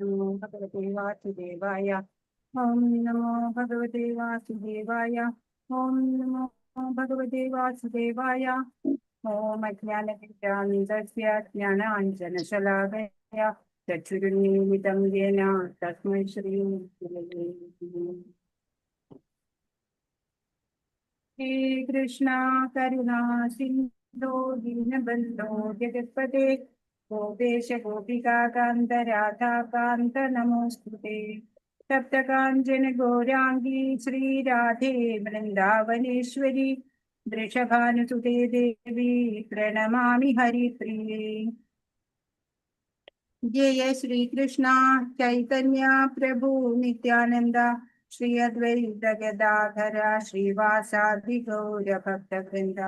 नमो भगवते वासुदेवाय। ओम नमो भगवते वासुदेवाय। ओम नमो भगवते वासुदेवाय। ओम अज्ञानविद्यान्तस्य ज्ञानाञ्जनशलाकया चक्षुरुन्मीलितं येन तस्मै श्री गुरवे नमः। हे कृष्णा करुणा सिन्धो दीनबन्धो जगत्पते गोपेश गोपिका कान्त राधा कान्त नमोऽस्तुते। सप्तकाञ्चन गौराङ्गी श्रीराधे वृन्दावनेश्वरी वृषभानुसुते देवी प्रणमामि हरिप्रिये। जय श्री कृष्णा चैतन्य प्रभु नित्यानंद श्री अद्वैत गदाधर श्रीवासादि गौर भक्तवृंद।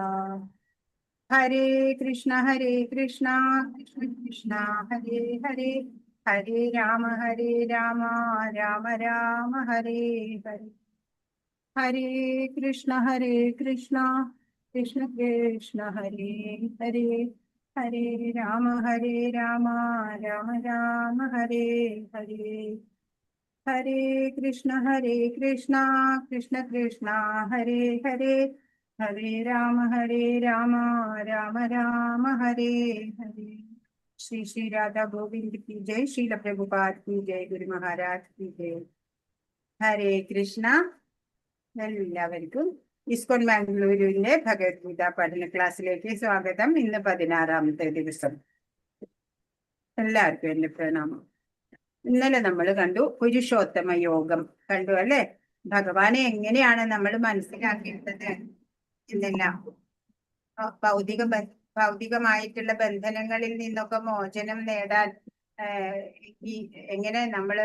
हरे कृष्णा कृष्ण कृष्ण हरे हरे, हरे राम राम राम हरे हरे। हरे कृष्ण कृष्ण कृष्ण हरे हरे, हरे राम राम राम हरे हरे। हरे कृष्ण कृष्ण कृष्ण हरे हरे, हरे राम राम राम हरे हरे। श्री श्री राधा गोविंद की जय, श्रील प्रभुपाद की जय, गुरु महाराज की जय। हरे कृष्ण। എല്ലാവർക്കും ഇസ്കോൺ മാംഗ്ലൂരിന്റെ ഭഗവത്ഗീത പഠന ക്ലാസ്സിലേക്ക് സ്വാഗതം. ഇന്ന് 16ാമത്തെ ദിവസം. എല്ലാവർക്കും എന്റെ പ്രണാമം. ഇന്നലെ നമ്മൾ കണ്ടു പുരുഷോത്തമ യോഗം കണ്ടു അല്ലെ. ഭഗവാനെ എങ്ങനെയാണ് നമ്മൾ മനസ്സിലാക്കേണ്ടത് എന്നെല്ലാം, ഭൗതികമായിട്ടുള്ള ബന്ധനങ്ങളിൽ നിന്നൊക്കെ മോചനം നേടാൻ എങ്ങനെ നമ്മൾ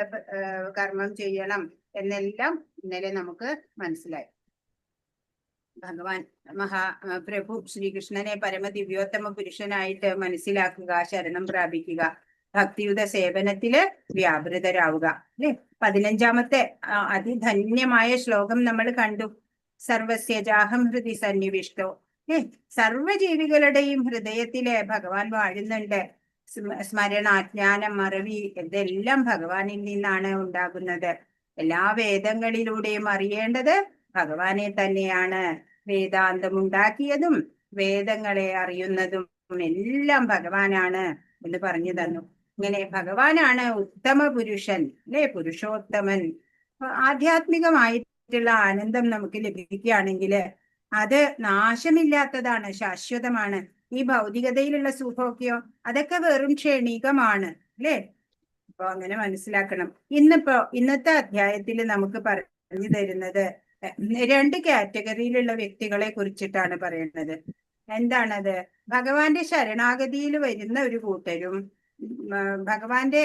കർമ്മം ചെയ്യണം എന്നെല്ലാം ഇന്നലെ നമുക്ക് മനസ്സിലായി. ഭഗവാൻ പ്രഭു ശ്രീകൃഷ്ണനെ പരമദിവ്യോത്തമ പുരുഷനായിട്ട് മനസ്സിലാക്കുക, ശരണം പ്രാപിക്കുക, ഭക്തിയുത സേവനത്തില് വ്യാപൃതരാവുക അല്ലെ. 15ാമത്തെ അതിധന്യമായ ശ്ലോകം നമ്മൾ കണ്ടു. സർവസ്യജാഹം ഹൃദി സന്നിവിഷ്ടോ. സർവജീവികളുടെയും ഹൃദയത്തില് ഭഗവാൻ വാഴുന്നുണ്ട്. സ്മരണ, ജ്ഞാനം, അറിവി ഇതെല്ലാം ഭഗവാനിൽ നിന്നാണ് ഉണ്ടാകുന്നത്. എല്ലാ വേദങ്ങളിലൂടെയും അറിയേണ്ടത് ഭഗവാനെ തന്നെയാണ്. വേദാന്തം ഉണ്ടാക്കിയതും വേദങ്ങളെ അറിയുന്നതും എല്ലാം ഭഗവാനാണ് എന്ന് പറഞ്ഞു തന്നു. ഇങ്ങനെ ഭഗവാനാണ് ഉത്തമ പുരുഷൻ അല്ലെ, പുരുഷോത്തമൻ. ആധ്യാത്മികമായിട്ടുള്ള ആനന്ദം നമുക്ക് ലഭിക്കുകയാണെങ്കിൽ അത് നാശമില്ലാത്തതാണ്, ശാശ്വതമാണ്. ഈ ഭൗതികതയിലുള്ള സുഖമൊക്കെയോ അതൊക്കെ വെറും ക്ഷണികമാണ് അല്ലെ. അപ്പൊ അങ്ങനെ മനസ്സിലാക്കണം. ഇന്നത്തെ അധ്യായത്തിൽ നമുക്ക് പറഞ്ഞു തരുന്നത് 2 കാറ്റഗറിയിലുള്ള വ്യക്തികളെ കുറിച്ചിട്ടാണ് പറയുന്നത്. എന്താണത്? ഭഗവാന്റെ ശരണാഗതിയിൽ വരുന്ന ഒരു കൂട്ടരും ഭഗവാന്റെ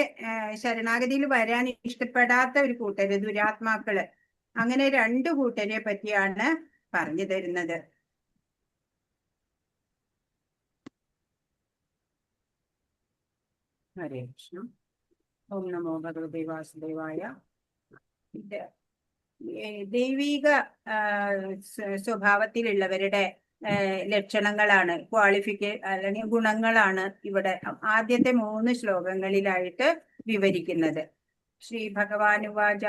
ശരണാഗതിയിൽ വരാൻ ഇഷ്ടപ്പെടാത്ത ഒരു കൂട്ടര്, ദുരാത്മാക്കള്. അങ്ങനെ 2 കൂട്ടരെ പറ്റിയാണ് പറഞ്ഞു തരുന്നത്. ഹരേ കൃഷ്ണ. ഓം നമോ ഭഗവതേ വാസുദേവായ. ദൈവിക സ്വഭാവത്തിലുള്ളവരുടെ ലക്ഷണങ്ങളാണ്, അല്ലെങ്കിൽ ഗുണങ്ങളാണ് ഇവിടെ ആദ്യത്തെ 3 ശ്ലോകങ്ങളിലായിട്ട് വിവരിക്കുന്നത്. ശ്രീ ഭഗവാനുവാച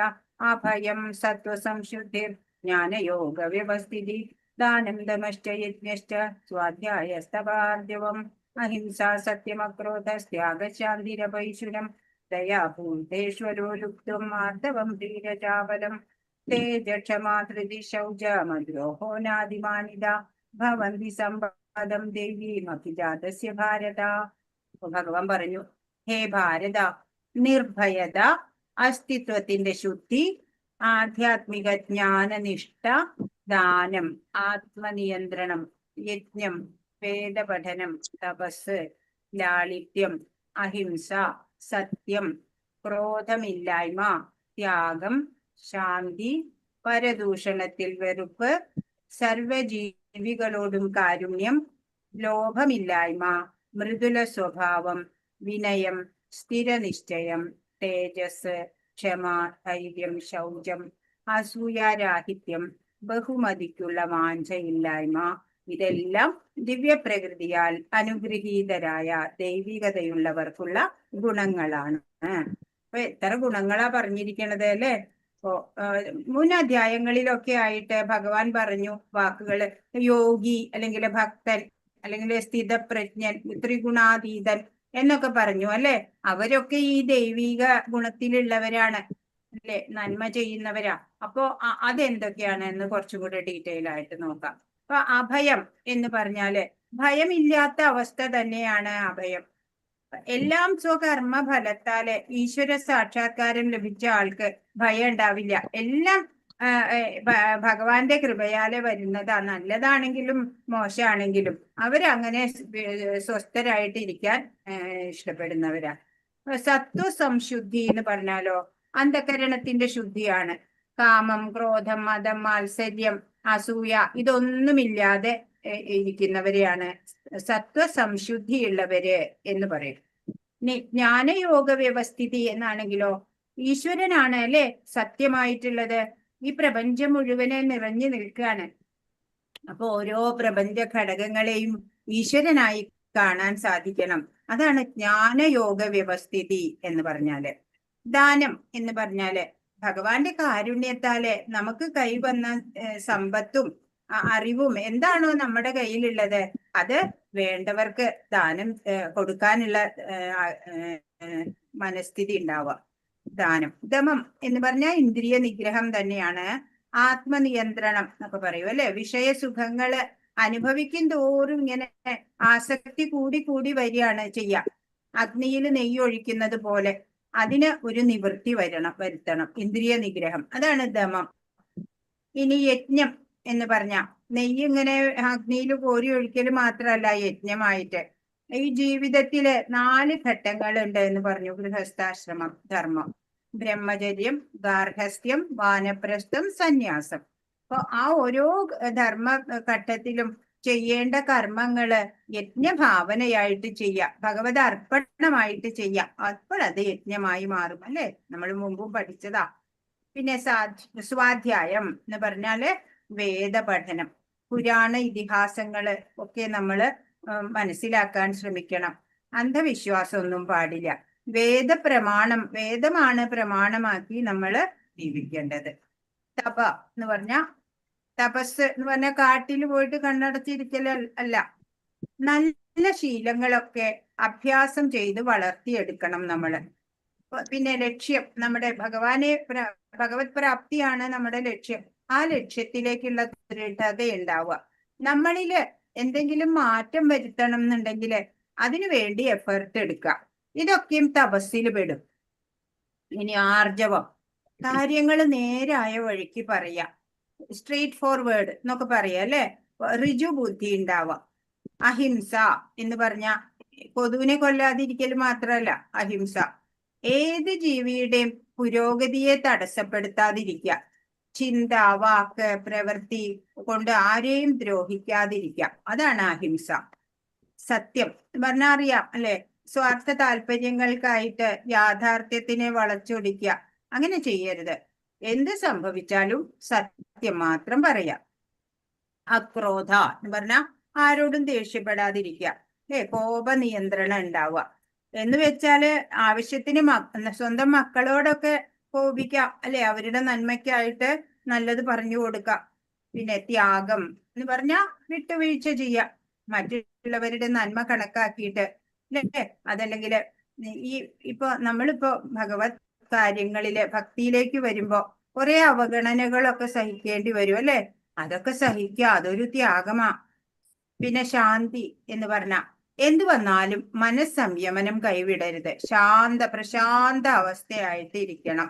അഭയം സത്വസംശുദ്ധിർ ജ്ഞാനയോഗ വ്യവസ്ഥിതി ദാനം ദമശ്ച യജ്ഞശ്ച സ്വാധ്യായസ്തവാർജവം അഹിംസാ സത്യമക്രോധസ്ത്യാഗശാന്തിരപൈശുരം ദയാഭൂതേശ്വരോ ലുപ്തും മാധവം ധീരചാവലം തേജക്ഷമാധൃതി ശൗചമദ്രോഹോ നാദിമാനിത ഭവന്തി സമ്പദം ദേവീമഭിജാതസ്യ ഭാരത. ഭഗവാൻ പറഞ്ഞു, ഹേ ഭാരത, നിർഭയത, അസ്തിത്വത്തിന്റെ ശുദ്ധി, ആധ്യാത്മിക ജ്ഞാനനിഷ്ഠ, ദാനം, ആത്മനിയന്ത്രണം, യജ്ഞം, വേദപഠനം, തപസ്, ലാളിത്യം, അഹിംസ, സത്യം, ക്രോധമില്ലായ്മ, ത്യാഗം, ശാന്തി, പരദൂഷണത്തിൽ വെറുപ്പ്, സർവജീവികളോടും കാരുണ്യം, ലോഭമില്ലായ്മ, മൃദുല സ്വഭാവം, വിനയം, സ്ഥിരനിശ്ചയം, തേജസ്, ക്ഷമ, ധൈര്യം, ശൗചം, അസൂയാരാഹിത്യം, ബഹുമതിക്കുള്ള വാഞ്ചയില്ലായ്മ, ഇതെല്ലാം ദിവ്യപ്രകൃതിയാൽ അനുഗ്രഹീതരായ ദൈവികതയുള്ളവർക്കുള്ള ഗുണങ്ങളാണ്. അപ്പൊ എത്ര ഗുണങ്ങളാ പറഞ്ഞിരിക്കണത് അല്ലെ. അപ്പോ മുൻ അധ്യായങ്ങളിലൊക്കെ ആയിട്ട് ഭഗവാൻ പറഞ്ഞു വാക്കുകള് യോഗി അല്ലെങ്കിൽ ഭക്തൻ അല്ലെങ്കിൽ സ്ഥിതപ്രജ്ഞൻ ത്രിഗുണാതീതൻ എന്നൊക്കെ പറഞ്ഞു അല്ലെ. അവരൊക്കെ ഈ ദൈവിക ഗുണത്തിലുള്ളവരാണ് അല്ലെ, നന്മ ചെയ്യുന്നവരാ. അപ്പോ അതെന്തൊക്കെയാണ് എന്ന് കുറച്ചും കൂടെ ഡീറ്റെയിൽ ആയിട്ട് നോക്കാം. അപ്പൊ അഭയം എന്ന് പറഞ്ഞാല് ഭയമില്ലാത്ത അവസ്ഥ തന്നെയാണ് അഭയം. എല്ലാം സ്വകർമ്മ ഫലത്താല് ഈശ്വര സാക്ഷാത്കാരം ലഭിച്ച ആൾക്ക് ഭയം ഉണ്ടാവില്ല. എല്ലാം ഭഗവാന്റെ കൃപയാലെ വരുന്നതാ. നല്ലതാണെങ്കിലും മോശമാണെങ്കിലും അവരങ്ങനെ സ്വസ്ഥരായിട്ട് ഇരിക്കാൻ ഇഷ്ടപ്പെടുന്നവരാ. സത്വസംശുദ്ധി എന്ന് പറഞ്ഞാലോ അന്ധകരണത്തിന്റെ ശുദ്ധിയാണ്. കാമം, ക്രോധം, മതം, മാത്സര്യം, അസൂയ ഇതൊന്നുമില്ലാതെ ഇരിക്കുന്നവരെയാണ് സത്വസംശുദ്ധിയുള്ളവര് എന്ന് പറയും. ജ്ഞാനയോഗ വ്യവസ്ഥിതി എന്നാണെങ്കിലോ ഈശ്വരനാണ് അല്ലെ സത്യമായിട്ടുള്ളത്. ഈ പ്രപഞ്ചം മുഴുവനെ നിറഞ്ഞു നിൽക്കുകയാണ്. അപ്പൊ ഓരോ പ്രപഞ്ച ഘടകങ്ങളെയും ഈശ്വരനായി കാണാൻ സാധിക്കണം. അതാണ് ജ്ഞാനയോഗ വ്യവസ്ഥിതി എന്ന് പറഞ്ഞാല്. ദാനം എന്ന് പറഞ്ഞാല് ഭഗവാന്റെ കാരുണ്യത്താല് നമുക്ക് കൈവന്ന സമ്പത്തും അറിവും എന്താണോ നമ്മുടെ കയ്യിലുള്ളത് അത് വേണ്ടവർക്ക് ദാനം കൊടുക്കാനുള്ള മനസ്ഥിതി ഉണ്ടാവുക. ദാനം. ദമം എന്ന് പറഞ്ഞാൽ ഇന്ദ്രിയ നിഗ്രഹം തന്നെയാണ്. ആത്മനിയന്ത്രണം എന്നൊക്കെ പറയും അല്ലെ. വിഷയസുഖങ്ങള് അനുഭവിക്കും തോറും ഇങ്ങനെ ആസക്തി കൂടി കൂടി വരികയാണ് ചെയ്യുക. അഗ്നിയിൽ നെയ്യ് ഒഴിക്കുന്നത് പോലെ അതിന് ഒരു നിവൃത്തി വരുത്തണം. ഇന്ദ്രിയ നിഗ്രഹം, അതാണ് ദമം. ഇനി യജ്ഞം എന്ന് പറഞ്ഞ നെയ്യ് ഇങ്ങനെ അഗ്നിയിൽ കോരി ഒഴിക്കൽ മാത്രമല്ല യജ്ഞമായിട്ട്. ഈ ജീവിതത്തില് 4 ഘട്ടങ്ങളുണ്ട് എന്ന് പറഞ്ഞു. ഗൃഹസ്ഥാശ്രമം, ധർമ്മം, ബ്രഹ്മചര്യം, ഗാർഹസ്ഥ്യം, വാനപ്രസ്ഥം, സന്യാസം. അപ്പൊ ആ ഓരോ ധർമ്മ ഘട്ടത്തിലും ചെയ്യേണ്ട കർമ്മങ്ങള് യജ്ഞഭാവനയായിട്ട് ചെയ്യാം, ഭഗവത് അർപ്പണമായിട്ട് ചെയ്യാം. അപ്പോൾ അത് യജ്ഞമായി മാറും അല്ലെ. നമ്മൾ മുമ്പും പഠിച്ചതാ. പിന്നെ സ്വാധ്യായം എന്ന് പറഞ്ഞാല് വേദപഠനം, പുരാണ ഇതിഹാസങ്ങള് ഒക്കെ നമ്മള് മനസ്സിലാക്കാൻ ശ്രമിക്കണം. അന്ധവിശ്വാസമൊന്നും പാടില്ല. വേദമാണ് പ്രമാണമാക്കി നമ്മള് ജീവിക്കേണ്ടത്. തപ എന്ന് പറഞ്ഞ തപസ് എന്ന് പറഞ്ഞ കാട്ടിൽ പോയിട്ട് കണ്ണടച്ചിരിക്കൽ അല്ല. നല്ല ശീലങ്ങളൊക്കെ അഭ്യാസം ചെയ്ത് വളർത്തിയെടുക്കണം നമ്മള്. പിന്നെ ലക്ഷ്യം, നമ്മുടെ ഭഗവത് പ്രാപ്തിയാണ് നമ്മുടെ ലക്ഷ്യം. ആ ലക്ഷ്യത്തിലേക്കുള്ള ദൃഢത ഉണ്ടാവുക. നമ്മളില് എന്തെങ്കിലും മാറ്റം വരുത്തണം എന്നുണ്ടെങ്കിൽ അതിനു വേണ്ടി എഫേർട്ട് എടുക്കുക. ഇതൊക്കെയും തപസ്സിൽ പെടും. ഇനി ആർജവം, കാര്യങ്ങൾ നേരായ വഴിക്ക് പറയാ, സ്ട്രെയിറ്റ് ഫോർവേഡ് എന്നൊക്കെ പറയാ അല്ലെ. ഋജു ബുദ്ധി ഉണ്ടാവുക. അഹിംസ എന്ന് പറഞ്ഞ കൊതുവിനെ കൊല്ലാതിരിക്കൽ മാത്രമല്ല അഹിംസ. ഏത് ജീവിയുടെയും പുരോഗതിയെ തടസ്സപ്പെടുത്താതിരിക്കുക. ചിന്ത, വാക്ക്, പ്രവൃത്തി കൊണ്ട് ആരെയും ദ്രോഹിക്കാതിരിക്കുക, അതാണ് അഹിംസ. സത്യം പറഞ്ഞാൽ അറിയാം അല്ലെ. സ്വാർത്ഥ താല്പര്യങ്ങൾക്കായിട്ട് യാഥാർത്ഥ്യത്തിനെ വളച്ചൊടിക്കുക, അങ്ങനെ ചെയ്യരുത്. എന്ത് സംഭവിച്ചാലും സത്യം മാത്രം പറയാം. അക്രോധ എന്ന് പറഞ്ഞാൽ ആരോടും ദേഷ്യപ്പെടാതിരിക്കുക അല്ലെ. കോപ നിയന്ത്രണം ഉണ്ടാവുക എന്ന് വെച്ചാല് ആവശ്യത്തിന് സ്വന്തം മക്കളോടൊക്കെ കോപിക്കാം അല്ലെ, അവരുടെ നന്മയ്ക്കായിട്ട് നല്ലത് പറഞ്ഞു കൊടുക്കാം. പിന്നെ ത്യാഗം എന്ന് പറഞ്ഞാൽ വിട്ടുവീഴ്ച ചെയ്യാം, മറ്റുള്ളവരുടെ നന്മ കണക്കാക്കിയിട്ട് അല്ലേ. അതല്ലെങ്കിൽ ഇപ്പൊ നമ്മളിപ്പോ ഭഗവത് കാര്യങ്ങളില് ഭക്തിയിലേക്ക് വരുമ്പോ കുറെ അവഗണനകളൊക്കെ സഹിക്കേണ്ടി വരും അല്ലെ. അതൊക്കെ സഹിക്കുക, അതൊരു ത്യാഗമാ. പിന്നെ ശാന്തി എന്ന് പറഞ്ഞ എന്തു വന്നാലും മനസ്സംയമനം കൈവിടരുത്, പ്രശാന്ത അവസ്ഥയായിട്ട് ഇരിക്കണം.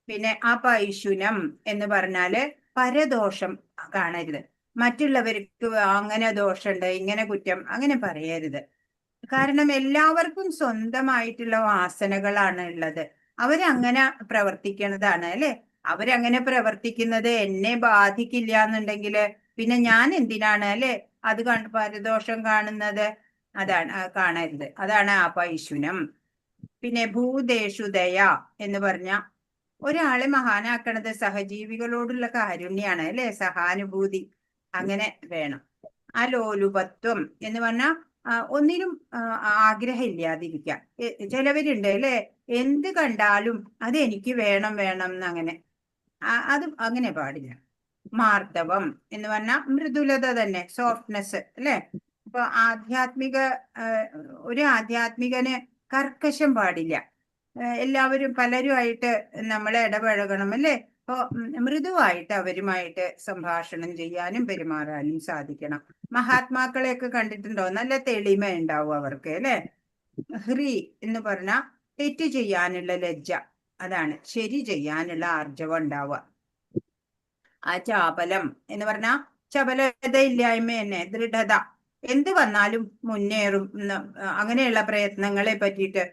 പിന്നെ അപൈശുനം എന്ന് പറഞ്ഞാല് പരദോഷം കാണരുത്. മറ്റുള്ളവർക്ക് അങ്ങനെ ദോഷമുണ്ട്, ഇങ്ങനെ കുറ്റം, അങ്ങനെ പറയരുത്. കാരണം എല്ലാവർക്കും സ്വന്തമായിട്ടുള്ള വാസനകളാണ് ഉള്ളത്. അവരങ്ങനെ പ്രവർത്തിക്കുന്നതാണ് അല്ലെ. അവരങ്ങനെ പ്രവർത്തിക്കുന്നത് എന്നെ ബാധിക്കില്ല എന്നുണ്ടെങ്കില് പിന്നെ ഞാൻ എന്തിനാണ് അല്ലെ അത് പരദോഷം കാണുന്നത്. കാണരുത്, അതാണ് അപൈശുനം. പിന്നെ ഭൂതേഷുദയ എന്ന് പറഞ്ഞ ഒരാളെ മഹാനാക്കണത് സഹജീവികളോടുള്ള കാരുണ്യാണ് അല്ലെ, സഹാനുഭൂതി, അങ്ങനെ വേണം. അലോലുപത്വം എന്ന് പറഞ്ഞാൽ ഒന്നിനും ആഗ്രഹം ഇല്ലാതിരിക്കുക. ചിലവരുണ്ട് അല്ലെ, എന്ത് കണ്ടാലും അത് എനിക്ക് വേണം വേണം എന്നങ്ങനെ അത് അങ്ങനെ പാടില്ല. മാർദ്ദവം എന്ന് പറഞ്ഞാൽ മൃദുലത തന്നെ, സോഫ്റ്റ്നെസ് അല്ലെ. അപ്പൊ ഒരു ആധ്യാത്മികന് കർക്കശം പാടില്ല. എല്ലാവരും പലരുമായിട്ട് നമ്മളെ ഇടപഴകണം അല്ലെ. അപ്പൊ മൃദുവായിട്ട് അവരുമായിട്ട് സംഭാഷണം ചെയ്യാനും പെരുമാറാനും സാധിക്കണം. മഹാത്മാക്കളെയൊക്കെ കണ്ടിട്ടുണ്ടോ? നല്ല തെളിമ ഉണ്ടാവും അവർക്ക് അല്ലെ. ഹ്രീ എന്ന് പറഞ്ഞാൽ തെറ്റ് ചെയ്യാനുള്ള ലജ്ജ, അതാണ്. ശരി ചെയ്യാനുള്ള ആർജവം ഉണ്ടാവുക. ചാപലം എന്ന് പറഞ്ഞാൽ ചപലതയില്ലായ്മ തന്നെ, ദൃഢത. എന്ത് വന്നാലും മുന്നേറും, അങ്ങനെയുള്ള പ്രയത്നങ്ങളെ പറ്റിയിട്ട്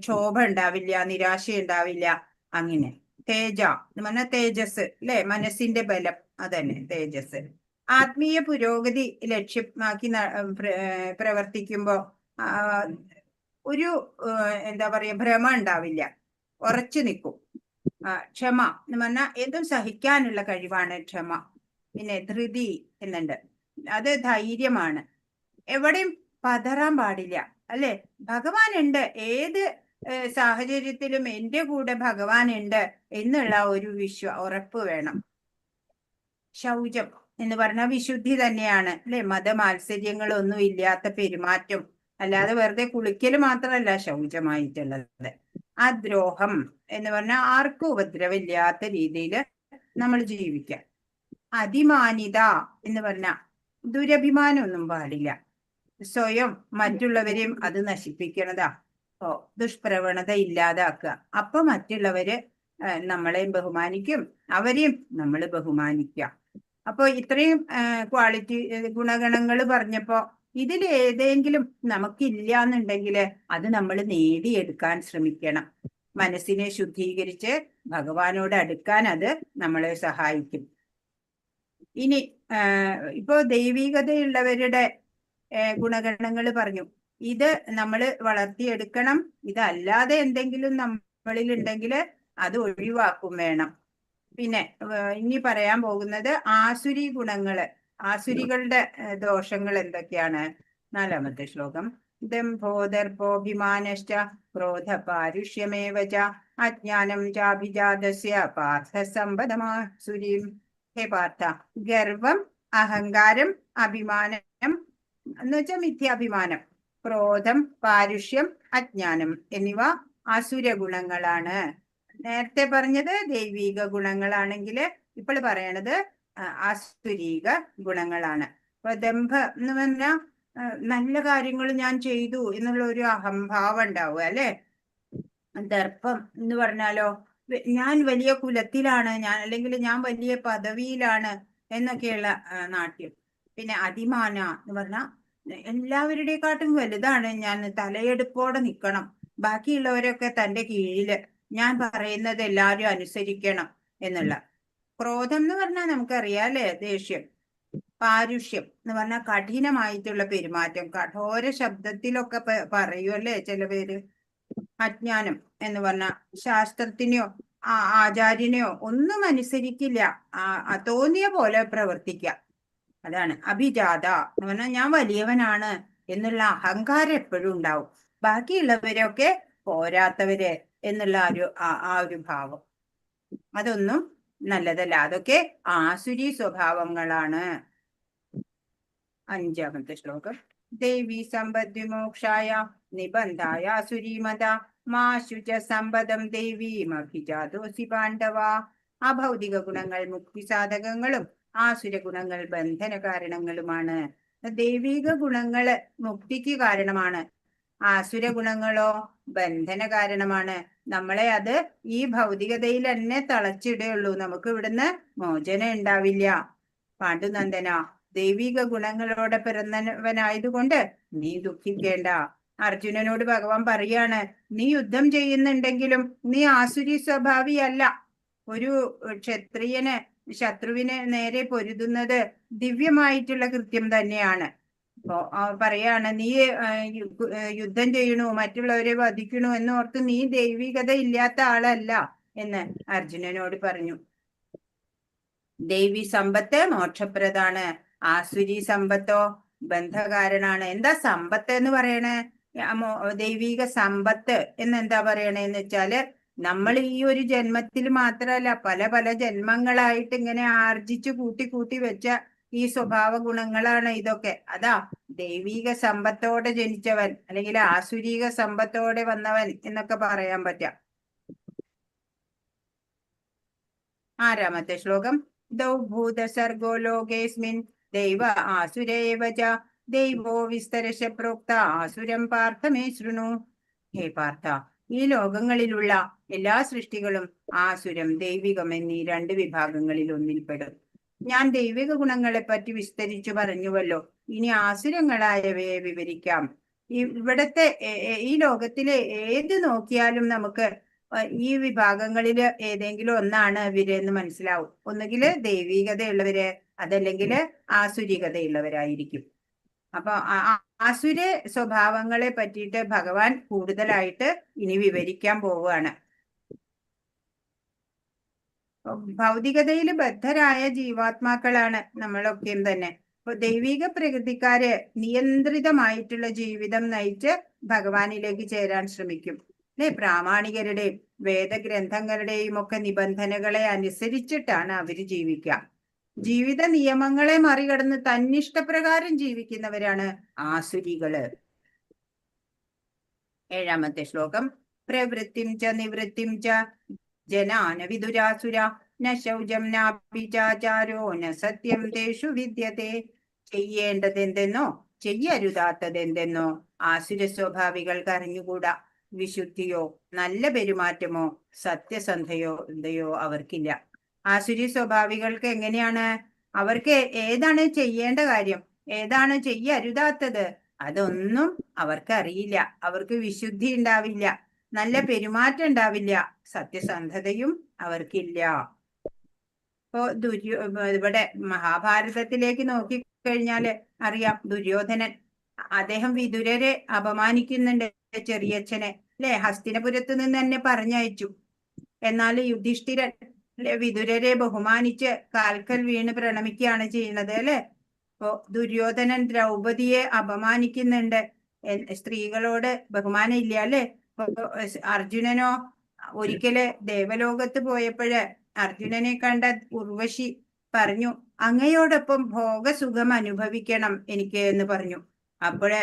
ക്ഷോഭ ഉണ്ടാവില്ല, നിരാശ ഉണ്ടാവില്ല. അങ്ങനെ തേജ എന്ന് പറഞ്ഞാൽ തേജസ് അല്ലെ, മനസ്സിന്റെ ബലം, അതന്നെ തേജസ്. ആത്മീയ പുരോഗതി ലക്ഷ്യമാക്കി പ്രവർത്തിക്കുമ്പോ ഒരു എന്താ പറയാ, ഭ്രമം ഉണ്ടാവില്ല, ഉറച്ചു നിൽക്കും. ക്ഷമ എന്ന് പറഞ്ഞാൽ എന്തും സഹിക്കാനുള്ള കഴിവാണ് ക്ഷമ. പിന്നെ ധൃതി എന്നുണ്ട്, അത് ധൈര്യമാണ്. എവിടെയും പതറാൻ പാടില്ല അല്ലെ. ഭഗവാൻ ഉണ്ട്, ഏത് സാഹചര്യത്തിലും എന്റെ കൂടെ ഭഗവാൻ ഉണ്ട് എന്നുള്ള ഒരു ഉറപ്പ് വേണം. ശൗചം എന്ന് പറഞ്ഞാൽ വിശുദ്ധി തന്നെയാണ് അല്ലെ. മതമാത്സര്യങ്ങളൊന്നും ഇല്ലാത്ത പെരുമാറ്റം, അല്ലാതെ വെറുതെ കുളിക്കൽ മാത്രമല്ല ശൗചമായിട്ടുള്ളത്. അദ്രോഹം എന്ന് പറഞ്ഞാൽ ആർക്കും ഉപദ്രവമില്ലാത്ത രീതിയിൽ നമ്മൾ ജീവിക്കാം. അതിമാനിത എന്ന് പറഞ്ഞാൽ ദുരഭിമാനമൊന്നും പാടില്ല. സ്വയം മറ്റുള്ളവരെയും അത് നശിപ്പിക്കണതാ. ദുഷ്പ്രവണത ഇല്ലാതാക്കുക. അപ്പൊ മറ്റുള്ളവര് നമ്മളെയും ബഹുമാനിക്കും, അവരെയും നമ്മൾ ബഹുമാനിക്കുക. അപ്പൊ ഇത്രയും ഗുണഗണങ്ങൾ പറഞ്ഞപ്പോ ഇതിൽ ഏതെങ്കിലും നമുക്കില്ല എന്നുണ്ടെങ്കിൽ അത് നമ്മൾ നേടിയെടുക്കാൻ ശ്രമിക്കണം. മനസ്സിനെ ശുദ്ധീകരിച്ച് ഭഗവാനോട് അടുക്കാൻ അത് നമ്മളെ സഹായിക്കും. ഇനി ഇപ്പോ ദൈവികതയുള്ളവരുടെ ഗുണഗണങ്ങൾ പറഞ്ഞു. ഇത് നമ്മൾ വളർത്തിയെടുക്കണം. ഇതല്ലാതെ എന്തെങ്കിലും നമ്മളിൽ ഉണ്ടെങ്കിൽ അത് ഒഴിവാക്കും വേണം. പിന്നെ ഇനി പറയാൻ പോകുന്നത് ആസുരി ഗുണങ്ങള്, ആസുരികളുടെ ദോഷങ്ങൾ എന്തൊക്കെയാണ്? 4-ാമത്തെ ശ്ലോകം. ദംഭോദർഭോഭിമാനശ്ച ക്രോധ പാരുഷ്യമേവ ച അജ്ഞാനം ചാഭിജാതസ്യ പാർത്ഥ സമ്പദമാസുരീം. ഹേ പാർത്ഥ, ഗർവം, അഹങ്കാരം, അഭിമാനം എന്ന് വെച്ചാൽ മിഥ്യാഭിമാനം, ക്രോധം, പാരുഷ്യം, അജ്ഞാനം എന്നിവ അസുര ഗുണങ്ങളാണ്. നേരത്തെ പറഞ്ഞത് ദൈവിക ഗുണങ്ങളാണെങ്കിൽ ഇപ്പോൾ പറയണത് ആസുരീക ഗുണങ്ങളാണ്. അപ്പൊ ദംഭ എന്ന് പറഞ്ഞാൽ നല്ല കാര്യങ്ങൾ ഞാൻ ചെയ്തു എന്നുള്ള ഒരു അഹംഭാവം ഉണ്ടാവുക അല്ലെ. ദർപ്പം എന്ന് പറഞ്ഞാലോ, ഞാൻ വലിയ കുലത്തിലാണ്, അല്ലെങ്കിൽ ഞാൻ വലിയ പദവിയിലാണ് എന്നൊക്കെയുള്ള നാട്യം. പിന്നെ അതിമാന എന്ന് പറഞ്ഞാൽ എല്ലാവരുടെക്കാട്ടും വലുതാണ് ഞാൻ, തലയെടുപ്പോടെ നിൽക്കണം, ബാക്കിയുള്ളവരൊക്കെ തന്റെ കീഴില്, ഞാൻ പറയുന്നത് എല്ലാവരും അനുസരിക്കണം എന്നുള്ള. ക്രോധം എന്ന് പറഞ്ഞാൽ നമുക്കറിയാം അല്ലെ, ദേഷ്യം. പാരുഷ്യം എന്ന് പറഞ്ഞാൽ കഠിനമായിട്ടുള്ള പെരുമാറ്റം, കഠോര ശബ്ദത്തിലൊക്കെ പറയുമല്ലേ ചില പേര്. അജ്ഞാനം എന്ന് പറഞ്ഞാൽ ശാസ്ത്രത്തിനെയോ ആചാര്യനെയോ ഒന്നും അനുസരിക്കില്ല, തോന്നിയ പോലെ പ്രവർത്തിക്കുക, അതാണ്. അഭിജാത എന്ന് പറഞ്ഞാൽ ഞാൻ വലിയവനാണ് എന്നുള്ള അഹങ്കാരം എപ്പോഴും ഉണ്ടാവും, ബാക്കിയുള്ളവരൊക്കെ പോരാത്തവര് എന്നുള്ള ഒരു ഭാവം, അതൊന്നും നല്ലതല്ല. അതൊക്കെ ആസുരി സ്വഭാവങ്ങളാണ്. 5-ാമത്തെ ശ്ലോകം. ദേവി സമ്പദ്വിമോക്ഷായ നിബന്ധായ സുരീമത മാശുച സമ്പദം ദേവീമഭിജാതോസി പാണ്ഡവ. അഭൗതിക ഗുണങ്ങൾ മുക്തി സാധകങ്ങളും ആസുര ഗുണങ്ങൾ ബന്ധന കാരണങ്ങളുമാണ്. ദൈവിക ഗുണങ്ങള് മുക്തിക്ക് കാരണമാണ്, ആസുര ഗുണങ്ങളോ ബന്ധന കാരണമാണ്. നമ്മളെ അത് ഈ ഭൗതികതയിൽ തന്നെ തളച്ചിടുകയുള്ളൂ, നമുക്ക് ഇവിടുന്ന് മോചനം ഉണ്ടാവില്ല. പാണ്ഡുനന്ദന, ദൈവിക ഗുണങ്ങളോടെ പിറന്നവനായതുകൊണ്ട് നീ ദുഃഖിക്കേണ്ട. അർജുനനോട് ഭഗവാൻ പറയാണ്, നീ യുദ്ധം ചെയ്യുന്നുണ്ടെങ്കിലും നീ ആസുരി സ്വഭാവിയല്ല. ഒരു ക്ഷത്രിയന് ശത്രുവിന് നേരെ പൊരുതുന്നത് ദിവ്യമായിട്ടുള്ള കൃത്യം തന്നെയാണ്. അപ്പോ പറയാണ്, നീ യുദ്ധം ചെയ്യണു, മറ്റുള്ളവരെ വധിക്കണു എന്നോർത്ത് നീ ദൈവികത ഇല്ലാത്ത ആളല്ല എന്ന് അർജുനനോട് പറഞ്ഞു. ദൈവി സമ്പത്ത് മോക്ഷപ്രദാണ്, ആസുരി സമ്പത്തോ ബന്ധകാരനാണ്. എന്താ സമ്പത്ത് എന്ന് പറയണേ? ദൈവിക സമ്പത്ത് എന്നെന്താ പറയണേന്ന് വെച്ചാല് നമ്മൾ ഈ ഒരു ജന്മത്തിൽ മാത്രമല്ല പല പല ജന്മങ്ങളായിട്ട് ഇങ്ങനെ ആർജിച്ചു കൂട്ടി കൂട്ടി വെച്ച ഈ സ്വഭാവ ഗുണങ്ങളാണ് ഇതൊക്കെ. അതാ ദൈവിക സമ്പത്തോടെ ജനിച്ചവൻ അല്ലെങ്കിൽ ആസുരീക സമ്പത്തോടെ വന്നവൻ എന്നൊക്കെ പറയാൻ പറ്റാം. 6-ാമത്തെ ശ്ലോകം. ദൗ ഭൂതസർഗോ ലോകേസ്മിൻ ദൈവ ആസുരേവ ച ദൈവോ വിസ്തരശ പ്രോക്ത ആസുരം പാർത്ഥ മേ ശൃണു. ഹേ പാർത്ഥ, ഈ ലോകങ്ങളിലുള്ള എല്ലാ സൃഷ്ടികളും ആസുരം ദൈവികം എന്നീ 2 വിഭാഗങ്ങളിൽ ഒന്നിൽപ്പെടും. ഞാൻ ദൈവിക ഗുണങ്ങളെ പറ്റി വിസ്തരിച്ചു പറഞ്ഞുവല്ലോ. ഇനി ആസുരങ്ങളായവയെ വിവരിക്കാം. ഇവിടത്തെ ഈ ലോകത്തിലെ ഏത് നോക്കിയാലും നമുക്ക് ഈ വിഭാഗങ്ങളിൽ ഏതെങ്കിലും ഒന്നാണ് ഇവരെന്ന് മനസ്സിലാവും. ഒന്നുകിൽ ദൈവികതയുള്ളവര്, അതല്ലെങ്കിൽ ആസുരികതയുള്ളവരായിരിക്കും. അപ്പൊ ആസുര സ്വഭാവങ്ങളെ പറ്റിയിട്ട് ഭഗവാൻ കൂടുതലായിട്ട് ഇനി വിവരിക്കാൻ പോവുകയാണ്. ഭൗതികതയിൽ ബദ്ധരായ ജീവാത്മാക്കളാണ് നമ്മളൊക്കെയും തന്നെ. അപ്പൊ ദൈവിക പ്രകൃതിക്കാര് നിയന്ത്രിതമായിട്ടുള്ള ജീവിതം നയിച്ച് ഭഗവാനിലേക്ക് ചേരാൻ ശ്രമിക്കും. അല്ലെ, പ്രാമാണികരുടെയും വേദഗ്രന്ഥങ്ങളുടെയും ഒക്കെ നിബന്ധനകളെ അനുസരിച്ചിട്ടാണ് അവര് ജീവിക്കുക. ജീവിത നിയമങ്ങളെ മറികടന്ന് തന്നിഷ്ടപ്രകാരം ജീവിക്കുന്നവരാണ് ആസുരികള്. 7-ാമത്തെ ശ്ലോകം. പ്രവൃത്തിം ച നിവൃത്തിം ച ജനാന വിദുരാസുര ന ശൗചം നാപിചാചാരോ ന സത്യം തേഷു വിദ്യത്തെ. ചെയ്യേണ്ടതെന്തെന്നോ ചെയ്യരുതാത്തതെന്തെന്നോ ആസുര സ്വഭാവികൾക്ക് അറിഞ്ഞുകൂടാ. വിശുദ്ധിയോ നല്ല പെരുമാറ്റമോ സത്യസന്ധതയോ അവർക്കില്ല. ആസുരി സ്വഭാവികൾക്ക് എങ്ങനെയാണ്? അവർക്ക് ഏതാണ് ചെയ്യേണ്ട കാര്യം, ഏതാണ് ചെയ്യരുതാത്തത്, അതൊന്നും അവർക്ക് അറിയില്ല. അവർക്ക് വിശുദ്ധി ഉണ്ടാവില്ല, നല്ല പെരുമാറ്റം ഉണ്ടാവില്ല, സത്യസന്ധതയും അവർക്കില്ല. ഇപ്പോ ഇവിടെ മഹാഭാരതത്തിലേക്ക് നോക്കിക്കഴിഞ്ഞാല് അറിയാം, ദുര്യോധനൻ അദ്ദേഹം വിതുരരെ അപമാനിക്കുന്നുണ്ട്, ചെറിയച്ഛനെ അല്ലെ, ഹസ്തിനപുരത്ത് നിന്ന് തന്നെ പറഞ്ഞയച്ചു. എന്നാൽ യുധിഷ്ഠിരൻ വിതുരരെ ബഹുമാനിച്ച് കാൽക്കൽ വീണ് പ്രണമിക്കുകയാണ് ചെയ്യുന്നത് അല്ലെ. ഇപ്പോ ദുര്യോധനൻ ദ്രൗപദിയെ അപമാനിക്കുന്നുണ്ട്. സ്ത്രീകളോട് ബഹുമാനം ഇല്ല അല്ലെ. അർജുനനോ ഒരിക്കല് ദേവലോകത്ത് പോയപ്പോഴ് അർജുനനെ കണ്ട ഉർവശി പറഞ്ഞു, അങ്ങയോടൊപ്പം ഭോഗസുഖം അനുഭവിക്കണം എനിക്ക് എന്ന് പറഞ്ഞു. അപ്പോഴ്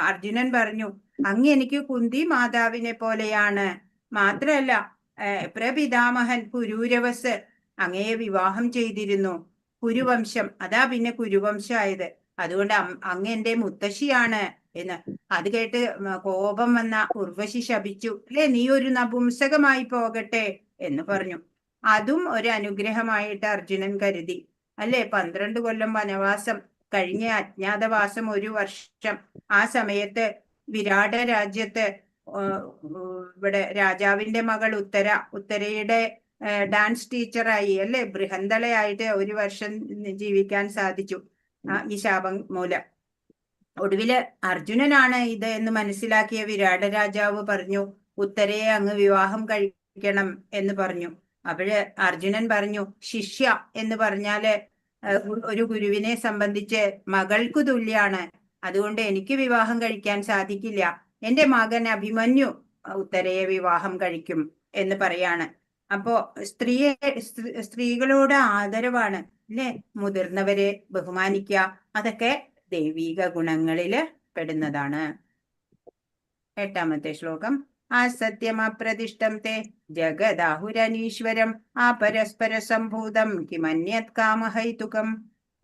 അർജുനൻ പറഞ്ഞു, അങ്ങ് എനിക്ക് കുന്തി മാതാവിനെ പോലെയാണ്. മാത്രല്ല പ്രപിതാമഹൻ കുരൂരവസ് അങ്ങയെ വിവാഹം ചെയ്തിരുന്നു. കുരുവംശം, അതാ പിന്നെ കുരുവംശമായത്. അതുകൊണ്ട് അങ്ങ് എന്റെ മുത്തശ്ശിയാണ് എന്ന്. അത് കേട്ട് കോപം വന്ന ഉർവശി ശപിച്ചു, അല്ലെ, നീ ഒരു നപുംസകമായി പോകട്ടെ എന്ന് പറഞ്ഞു. അതും ഒരു അനുഗ്രഹമായിട്ട് അർജുനൻ കരുതി അല്ലെ. 12 കൊല്ലം വനവാസം കഴിഞ്ഞ അജ്ഞാതവാസം 1 വർഷം. ആ സമയത്ത് വിരാട രാജ്യത്ത് ഇവിടെ രാജാവിന്റെ മകൾ ഉത്തരയുടെ ഡാൻസ് ടീച്ചറായി അല്ലെ, ബൃഹന്തളയായിട്ട് 1 വർഷം ജീവിക്കാൻ സാധിച്ചു ഈ ശാപം മൂലം. ഒടുവില് അർജുനനാണ് ഇത് എന്ന് മനസ്സിലാക്കിയ വിരാട രാജാവ് പറഞ്ഞു, ഉത്തരയെ അങ്ങ് വിവാഹം കഴിക്കണം എന്ന് പറഞ്ഞു. അപ്പോഴ് അർജുനൻ പറഞ്ഞു, ശിഷ്യ എന്ന് പറഞ്ഞാല് ഒരു ഗുരുവിനെ സംബന്ധിച്ച് മകൾക്കു തുല്യാണ്. അതുകൊണ്ട് എനിക്ക് വിവാഹം കഴിക്കാൻ സാധിക്കില്ല. എന്റെ മകൻ അഭിമന്യു ഉത്തരയെ വിവാഹം കഴിക്കും എന്ന് പറയാണ്. അപ്പോ സ്ത്രീകളോട് ആദരവാണ് അല്ലെ, മുതിർന്നവരെ ബഹുമാനിക്കുക, അതൊക്കെ ദൈവിക ഗുണങ്ങളില് പെടുന്നതാണ്. 8-ാമത്തെ ശ്ലോകം. അസത്യം അപ്രതിഷ്ഠം തേ ജഗദാഹുരനീശ്വരം അപരസ്പര സംഭൂതം കിമന്യത് കാമഹൈതുകം.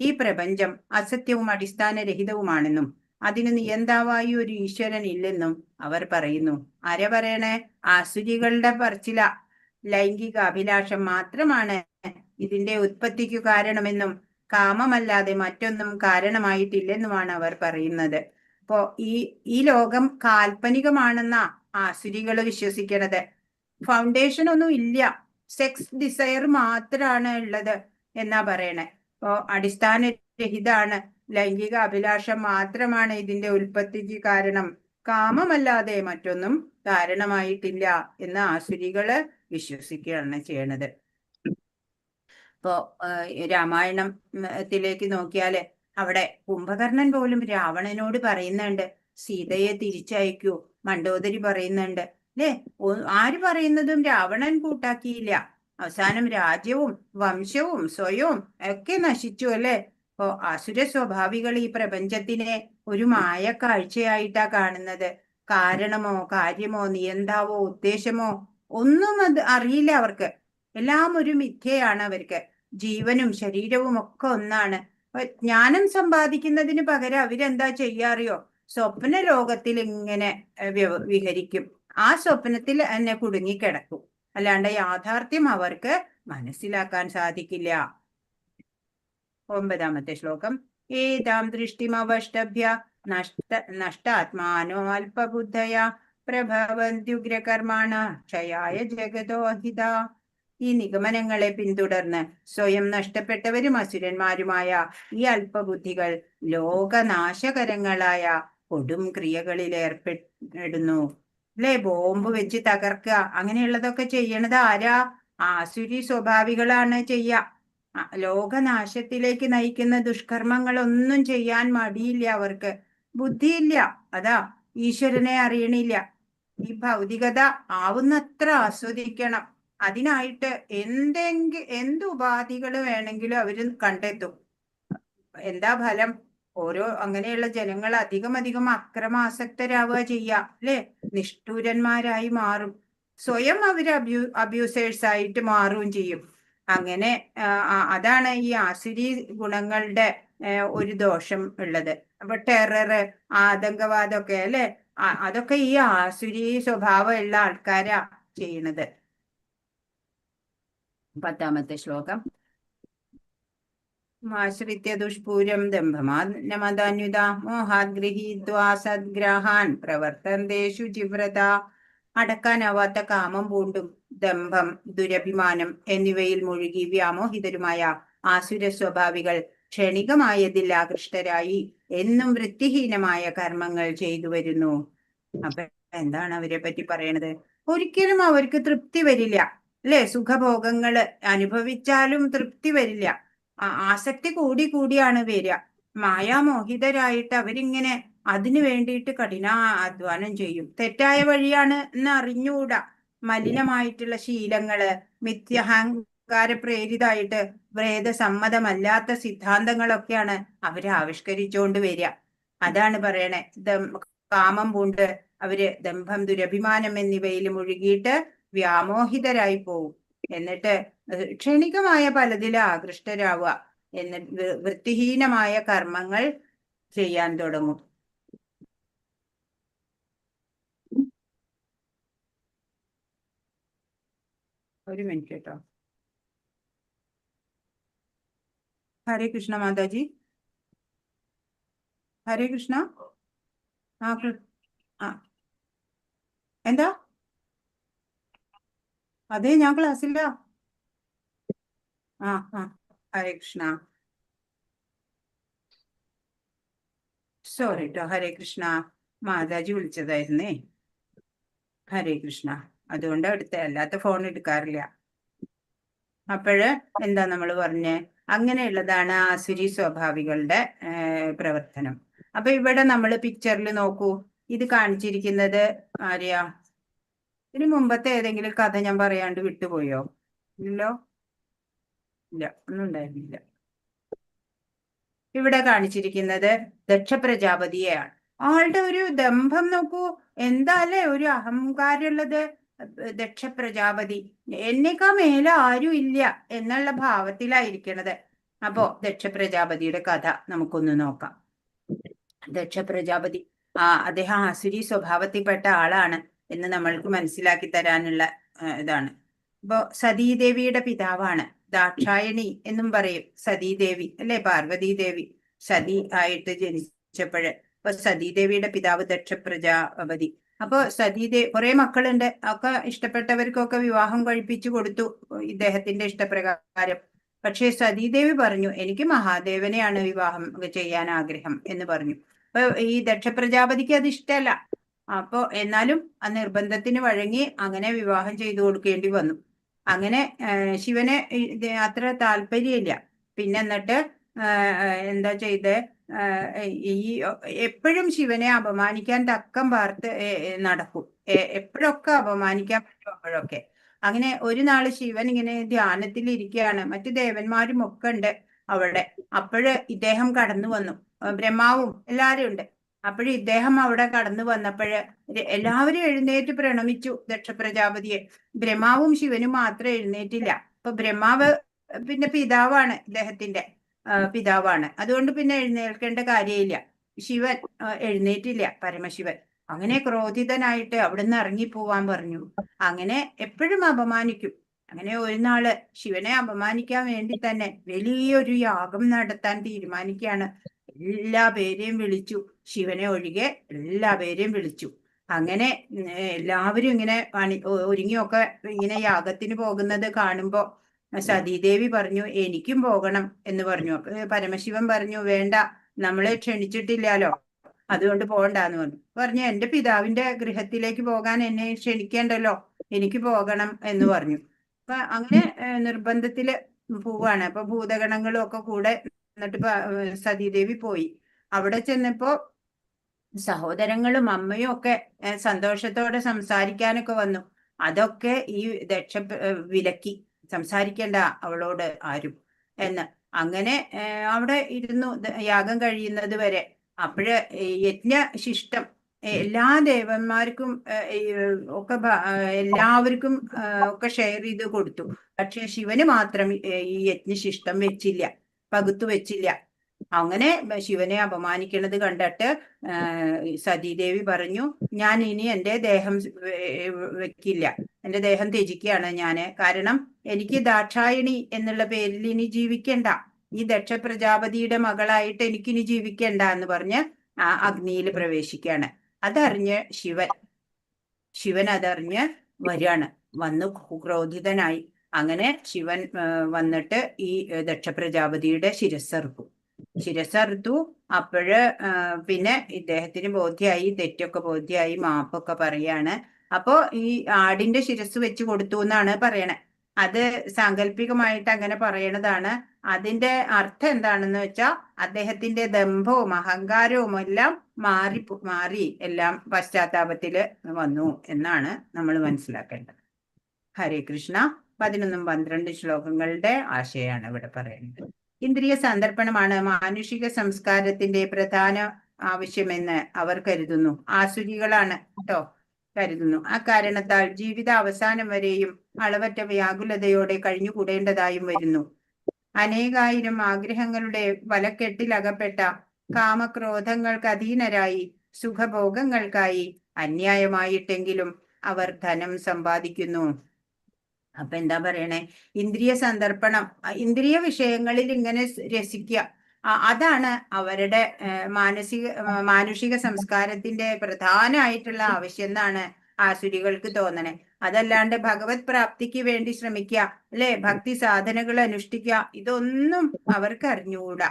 ഈ പ്രപഞ്ചം അസത്യവും അടിസ്ഥാനരഹിതവുമാണെന്നും അതിന് നിയന്താവായി ഒരു ഈശ്വരൻ ഇല്ലെന്നും അവർ പറയുന്നു. ആര പറയണേ? ആസുരികളുടെ പറച്ചില. ലൈംഗിക അഭിലാഷം മാത്രമാണ് ഇതിന്റെ ഉത്പത്തിക്കു കാരണമെന്നും കാമമല്ലാതെ മറ്റൊന്നും കാരണമായിട്ടില്ലെന്നുമാണ് അവർ പറയുന്നത്. അപ്പോ ഈ ലോകം കാൽപ്പനികമാണെന്ന ആസുരികൾ വിശ്വസിക്കണത്. ഫൗണ്ടേഷൻ ഒന്നും ഇല്ല, സെക്സ് ഡിസയർ മാത്രമാണ് ഉള്ളത് എന്നാ പറയണേ. അപ്പോ അടിസ്ഥാനരഹിതാണ്, ലൈംഗിക അഭിലാഷം മാത്രമാണ് ഇതിന്റെ ഉൽപ്പത്തിക്ക് കാരണം, കാമമല്ലാതെ മറ്റൊന്നും കാരണമായിട്ടില്ല എന്ന് ആസുരികള് വിശ്വസിക്കുകയാണ് ചെയ്യണത്. ഇപ്പോ രാമായണത്തിലേക്ക് നോക്കിയാല് അവിടെ കുംഭകർണൻ പോലും രാവണനോട് പറയുന്നുണ്ട്, സീതയെ തിരിച്ചയക്കൂ. മണ്ഡോദരി പറയുന്നുണ്ട് അല്ലേ. ആര് പറയുന്നതും രാവണൻ കൂട്ടാക്കിയില്ല. അവസാനം രാജ്യവും വംശവും സ്വയവും ഒക്കെ നശിച്ചു അല്ലേ. അപ്പോ അസുര സ്വഭാവികൾ ഈ പ്രപഞ്ചത്തിനെ ഒരു മായ കാഴ്ചയായിട്ടാ കാണുന്നത്. കാരണമോ കാര്യമോ നിയന്താവോ ഉദ്ദേശമോ ഒന്നും അത് അറിയില്ല അവർക്ക്. എല്ലാം ഒരു മിഥ്യയാണ് അവർക്ക്. ജീവനും ശരീരവും ഒക്കെ ഒന്നാണ്. ജ്ഞാനം സമ്പാദിക്കുന്നതിന് പകരം അവരെന്താ ചെയ്യാറിയോ, സ്വപ്ന ലോകത്തിൽ ഇങ്ങനെ വിഹരിക്കും. ആ സ്വപ്നത്തിൽ എന്നെ കുടുങ്ങിക്കിടക്കും. അല്ലാണ്ട് യാഥാർത്ഥ്യം അവർക്ക് മനസ്സിലാക്കാൻ സാധിക്കില്ല. 9ാമത്തെ ശ്ലോകം. ഏതാം ദൃഷ്ടിമവഷ്ടഭ്യ നഷ്ടാത്മാനോ അല്പബുദ്ധയ പ്രഭവന്ത്യുഗ്രകർമാണ ക്ഷയായ ജഗതോ അഹിത. ഈ നിഗമനങ്ങളെ പിന്തുടർന്ന് സ്വയം നഷ്ടപ്പെട്ടവരും അസുരന്മാരുമായ ഈ അല്പബുദ്ധികൾ ലോകനാശകരങ്ങളായ കൊടും ക്രിയകളിൽ ഏർപ്പെടുന്നു അല്ലെ. ബോംബ് വെച്ച് തകർക്കുക അങ്ങനെയുള്ളതൊക്കെ ചെയ്യണത് ആരാ? ആസുരി സ്വഭാവികളാണ് ചെയ്യുക. ലോകനാശത്തിലേക്ക് നയിക്കുന്ന ദുഷ്കർമ്മങ്ങളൊന്നും ചെയ്യാൻ മടിയില്ല അവർക്ക്. ബുദ്ധിയില്ല. അതാ ഈശ്വരനെ അറിയണില്ല. ഈ ഭൗതികത ആവുന്നത്ര ആസ്വദിക്കണം. അതിനായിട്ട് എന്ത് ഉപാധികൾ വേണമെങ്കിലും അവര് കണ്ടെത്തും. എന്താ ഫലം? അങ്ങനെയുള്ള ജനങ്ങൾ അധികം അക്രമാസക്തരാവുക ചെയ്യാ അല്ലെ. നിഷ്ഠൂരന്മാരായി മാറും. സ്വയം അവര് അബ്യൂസേഴ്സ് ആയിട്ട് മാറുകയും ചെയ്യും. അങ്ങനെ അതാണ് ഈ ആസുരി ഗുണങ്ങളുടെ ഒരു ദോഷം ഉള്ളത്. അപ്പൊ ടെറർ, ആതങ്കവാദമൊക്കെ അല്ലെ, അതൊക്കെ ഈ ആസുരി സ്വഭാവമുള്ള ആൾക്കാരാ ചെയ്യണത്. 10ാമത്തെ ശ്ലോകം. ആശ്രിത്യ ദുഷ്പൂരം ദംഭമാനമദാന്യുത മോഹാത് ഗൃഹീത്വാ സദ്ഗ്രാഹാൻ പ്രവർത്തന്തേഷു ജിവ്രത. അടക്കാനാവാത്ത കാമം പൂണ്ടും ദംഭം, ദുരഭിമാനം എന്നിവയിൽ മുഴുകി വ്യാമോഹിതരുമായ ആസുര സ്വഭാവികൾ ക്ഷണികമായതിൽ ആകൃഷ്ടരായി എന്നും വൃത്തിഹീനമായ കർമ്മങ്ങൾ ചെയ്തു വരുന്നു. അപ്പൊ എന്താണ് അവരെ പറ്റി പറയണത്? ഒരിക്കലും അവർക്ക് തൃപ്തി വരില്ല അല്ലെ. സുഖഭോഗങ്ങള് അനുഭവിച്ചാലും തൃപ്തി വരില്ല. ആസക്തി കൂടിയാണ് വരിക. മായാമോഹിതരായിട്ട് അവരിങ്ങനെ അതിനു വേണ്ടിയിട്ട് കഠിനാധ്വാനം ചെയ്യും. തെറ്റായ വഴിയാണ് എന്ന് അറിഞ്ഞുകൂടാ. മലിനമായിട്ടുള്ള ശീലങ്ങള്, മിഥ്യഹങ്കാര പ്രേരിതായിട്ട് വേദസമ്മതമല്ലാത്ത സിദ്ധാന്തങ്ങളൊക്കെയാണ് അവര് ആവിഷ്കരിച്ചുകൊണ്ട് വരിക. അതാണ് പറയണേ. കാമം പൂണ്ട് അവര് ദംഭം, ദുരഭിമാനം എന്നിവയിൽ മുഴുകിയിട്ട് വ്യാമോഹിതരായി പോവും. എന്നിട്ട് ക്ഷണികമായ പലതിൽ ആകൃഷ്ടരാവുക. എന്നിട്ട് വൃത്തിഹീനമായ കർമ്മങ്ങൾ ചെയ്യാൻ തുടങ്ങും. ഒരു മിനിറ്റ് കേട്ടോ. ഹരേ കൃഷ്ണ മാതാജി. ഹരേ കൃഷ്ണ. എന്താ? അതെ, ഞാൻ ക്ലാസ്സില്ല. ഹരേ കൃഷ്ണ. സോറി കേട്ടോ. ഹരേ കൃഷ്ണ. മാതാജി വിളിച്ചതായിരുന്നേ. ഹരേ കൃഷ്ണ. അതുകൊണ്ട് അല്ലാത്ത ഫോൺ എടുക്കാറില്ല. അപ്പോഴ് എന്താ നമ്മൾ പറഞ്ഞേ? അങ്ങനെയുള്ളതാണ് ആസുരി സ്വഭാവികളുടെ പ്രവർത്തനം. അപ്പൊ ഇവിടെ നമ്മൾ പിക്ചറിൽ നോക്കൂ. ഇത് കാണിച്ചിരിക്കുന്നത് ആരെയാ? ഇതിന് മുമ്പത്തെ ഏതെങ്കിലും കഥ ഞാൻ പറയാണ്ട് വിട്ടുപോയോ? ഇല്ലല്ലോ. ഇല്ല, ഒന്നും ഉണ്ടായിരുന്നില്ല. ഇവിടെ കാണിച്ചിരിക്കുന്നത് ദക്ഷ പ്രജാപതിയെയാണ്. ആളുടെ ഒരു ദംഭം നോക്കൂ. എന്താ അല്ലേ ഒരു അഹങ്കാരമുള്ളത്. ദക്ഷ പ്രജാപതി എന്നേക്കാ മേലെ ആരും ഇല്ല എന്നുള്ള ഭാവത്തിലായിരിക്കണത്. അപ്പോ ദക്ഷ പ്രജാപതിയുടെ കഥ നമുക്കൊന്ന് നോക്കാം. ദക്ഷ പ്രജാപതി അദ്ദേഹം ആസുരി സ്വഭാവത്തിൽപ്പെട്ട ആളാണ് എന്ന് നമ്മൾക്ക് മനസ്സിലാക്കി തരാനുള്ള ഇതാണ്. അപ്പോ സതീദേവിയുടെ പിതാവാണ്. ദാക്ഷായണി എന്നും പറയും സതീദേവി അല്ലെ. പാർവതീദേവി സതി ആയിട്ട് ജനിച്ചപ്പോഴ്. അപ്പൊ സതീദേവിയുടെ പിതാവ് ദക്ഷ പ്രജാപതി. അപ്പൊ സതീദേവി കുറെ മക്കളുണ്ട്. ഒക്കെ ഇഷ്ടപ്പെട്ടവർക്കൊക്കെ വിവാഹം കഴിപ്പിച്ചു കൊടുത്തു ഇദ്ദേഹത്തിന്റെ ഇഷ്ടപ്രകാരം. പക്ഷെ സതീദേവി പറഞ്ഞു, എനിക്ക് മഹാദേവനെയാണ് വിവാഹം ചെയ്യാൻ ആഗ്രഹം എന്ന് പറഞ്ഞു. അപ്പൊ ഈ ദക്ഷ പ്രജാപതിക്ക് അത് ഇഷ്ടമല്ല. അപ്പൊ എന്നാലും ആ നിർബന്ധത്തിന് വഴങ്ങി അങ്ങനെ വിവാഹം ചെയ്തു കൊടുക്കേണ്ടി വന്നു. അങ്ങനെ ശിവന് അത്ര താല്പര്യമില്ല. പിന്നെ എന്നിട്ട് എന്താ ചെയ്ത് ഈ എപ്പോഴും ശിവനെ അപമാനിക്കാൻ തക്കം പാർത്ത് നടക്കും. എപ്പോഴൊക്കെ അപമാനിക്കാൻ പറ്റും അപ്പോഴൊക്കെ. അങ്ങനെ ഒരു നാള് ശിവൻ ഇങ്ങനെ ധ്യാനത്തിൽ ഇരിക്കുകയാണ്, മറ്റു ദേവന്മാരും ഒക്കെ ഉണ്ട് അവിടെ. അപ്പോഴ് ഇദ്ദേഹം കടന്നു വന്നു, ബ്രഹ്മാവും എല്ലാരും ഉണ്ട്. അപ്പോഴും ഇദ്ദേഹം അവിടെ കടന്നു വന്നപ്പോഴ് എല്ലാവരും എഴുന്നേറ്റ് പ്രണമിച്ചു ദക്ഷ പ്രജാപതിയെ. ബ്രഹ്മാവും ശിവനും മാത്രം എഴുന്നേറ്റില്ല. അപ്പൊ ബ്രഹ്മാവ് പിന്നെ പിതാവാണ്, ഇദ്ദേഹത്തിന്റെ പിതാവാണ്. അതുകൊണ്ട് പിന്നെ എഴുന്നേൽക്കേണ്ട കാര്യമില്ല. ശിവൻ എഴുന്നേറ്റില്ല, പരമശിവൻ. അങ്ങനെ ക്രോധിതനായിട്ട് അവിടുന്ന് ഇറങ്ങിപ്പോവാൻ പറഞ്ഞു. അങ്ങനെ എപ്പോഴും അപമാനിക്കും. അങ്ങനെ ഒരു നാള് ശിവനെ അപമാനിക്കാൻ വേണ്ടി തന്നെ വലിയൊരു യാഗം നടത്താൻ തീരുമാനിക്കുകയാണ്. എല്ലാ പേരെയും വിളിച്ചു, ശിവനെ ഒഴികെ എല്ലാ പേരെയും വിളിച്ചു. അങ്ങനെ എല്ലാവരും ഇങ്ങനെ ഒരുങ്ങിയൊക്കെ ഇങ്ങനെ യാഗത്തിന് പോകുന്നത് കാണുമ്പോ സതീദേവി പറഞ്ഞു, എനിക്കും പോകണം എന്ന് പറഞ്ഞു. പരമശിവൻ പറഞ്ഞു, വേണ്ട, നമ്മളെ ക്ഷണിച്ചിട്ടില്ലാലോ, അതുകൊണ്ട് പോകണ്ടെന്ന് പറഞ്ഞു. എന്റെ പിതാവിന്റെ ഗൃഹത്തിലേക്ക് പോകാൻ എന്നെ ക്ഷണിക്കേണ്ടല്ലോ, എനിക്ക് പോകണം എന്ന് പറഞ്ഞു. അപ്പൊ അങ്ങനെ നിർബന്ധത്തില് പോവാണ്. അപ്പൊ ഭൂതഗണങ്ങളും ഒക്കെ കൂടെ എന്നിട്ട് സതീദേവി പോയി. അവിടെ ചെന്നപ്പോ സഹോദരങ്ങളും അമ്മയും ഒക്കെ സന്തോഷത്തോടെ സംസാരിക്കാനൊക്കെ വന്നു. അതൊക്കെ ഈ ദക്ഷ വിലക്കി, സംസാരിക്കണ്ട അവളോട് ആരും എന്ന്. അങ്ങനെ അവിടെ ഇരുന്നു യാഗം കഴിയുന്നത് വരെ. അപ്പോഴ് യജ്ഞശിഷ്ടം എല്ലാ ദേവന്മാർക്കും ഒക്കെ എല്ലാവർക്കും ഒക്കെ ഷെയർ ചെയ്ത് കൊടുത്തു. പക്ഷെ ശിവന് മാത്രം ഈ യജ്ഞശിഷ്ടം വെച്ചില്ല, പകുത്തു വെച്ചില്ല. അങ്ങനെ ശിവനെ അപമാനിക്കുന്നത് കണ്ടിട്ട് സതീദേവി പറഞ്ഞു, ഞാൻ ഇനി എൻ്റെ ദേഹം വെക്കില്ല, എൻ്റെ ദേഹം ത്യജിക്കുകയാണ് ഞാന്. കാരണം എനിക്ക് ദാക്ഷായണി എന്നുള്ള പേരിൽ ഇനി ജീവിക്കണ്ട, ഈ ദക്ഷ പ്രജാപതിയുടെ മകളായിട്ട് എനിക്കിനി ജീവിക്കണ്ട എന്ന് പറഞ്ഞ് അഗ്നിയിൽ പ്രവേശിക്കുകയാണ്. അതറിഞ്ഞ് ശിവൻ അതറിഞ്ഞ് വരികയാണ്, വന്നു ക്രോധിതനായി. അങ്ങനെ ശിവൻ വന്നിട്ട് ഈ ദക്ഷ പ്രജാപതിയുടെ ശിരസ്സറുത്തു. അപ്പോഴ് പിന്നെ ഇദ്ദേഹത്തിന് ബോധ്യായി, തെറ്റൊക്കെ ബോധ്യായി, മാപ്പൊക്കെ പറയാണ്. അപ്പോ ഈ ആടിന്റെ ശിരസ് വെച്ച് കൊടുത്തു എന്നാണ് പറയണേ. അത് സാങ്കല്പികമായിട്ട് അങ്ങനെ പറയണതാണ്. അതിന്റെ അർത്ഥം എന്താണെന്ന് വെച്ചാൽ അദ്ദേഹത്തിന്റെ ദമ്പവും അഹങ്കാരവും എല്ലാം മാറി എല്ലാം പശ്ചാത്താപത്തില് വന്നു എന്നാണ് നമ്മൾ മനസ്സിലാക്കേണ്ടത്. ഹരേ കൃഷ്ണ. 11, 12 ശ്ലോകങ്ങളുടെ ആശയാണ് ഇവിടെ പറയുന്നത്. ഇന്ദ്രിയ സന്ദർപ്പണമാണ് മാനുഷിക സംസ്കാരത്തിന്റെ പ്രധാന ആവശ്യമെന്ന് അവർ കരുതുന്നു. ആസുരികളാണ് കേട്ടോ കരുതുന്നു. ആ കാരണത്താൽ ജീവിത അവസാനം വരെയും അളവറ്റ വ്യാകുലതയോടെ കഴിഞ്ഞുകൂടേണ്ടതായും വരുന്നു. അനേകായിരം ആഗ്രഹങ്ങളുടെ വലക്കെട്ടിലകപ്പെട്ട കാമക്രോധങ്ങൾക്ക് അധീനരായി സുഖഭോഗങ്ങൾക്കായി അന്യായമായിട്ടെങ്കിലും അവർ ധനം സമ്പാദിക്കുന്നു. അപ്പൊ എന്താ പറയണേ? ഇന്ദ്രിയ സന്ദർപ്പണം, ഇന്ദ്രിയ വിഷയങ്ങളിൽ ഇങ്ങനെ രസിക്കുക, അതാണ് അവരുടെ മാനുഷിക സംസ്കാരത്തിന്റെ പ്രധാനമായിട്ടുള്ള ആവശ്യം എന്നാണ് ആസുരികൾക്ക് തോന്നണേ. അതല്ലാണ്ട് ഭഗവത് പ്രാപ്തിക്ക് വേണ്ടി ശ്രമിക്കുക, അല്ലെ, ഭക്തി സാധനകൾ അനുഷ്ഠിക്കുക, ഇതൊന്നും അവർക്ക് അറിഞ്ഞുകൂടാ.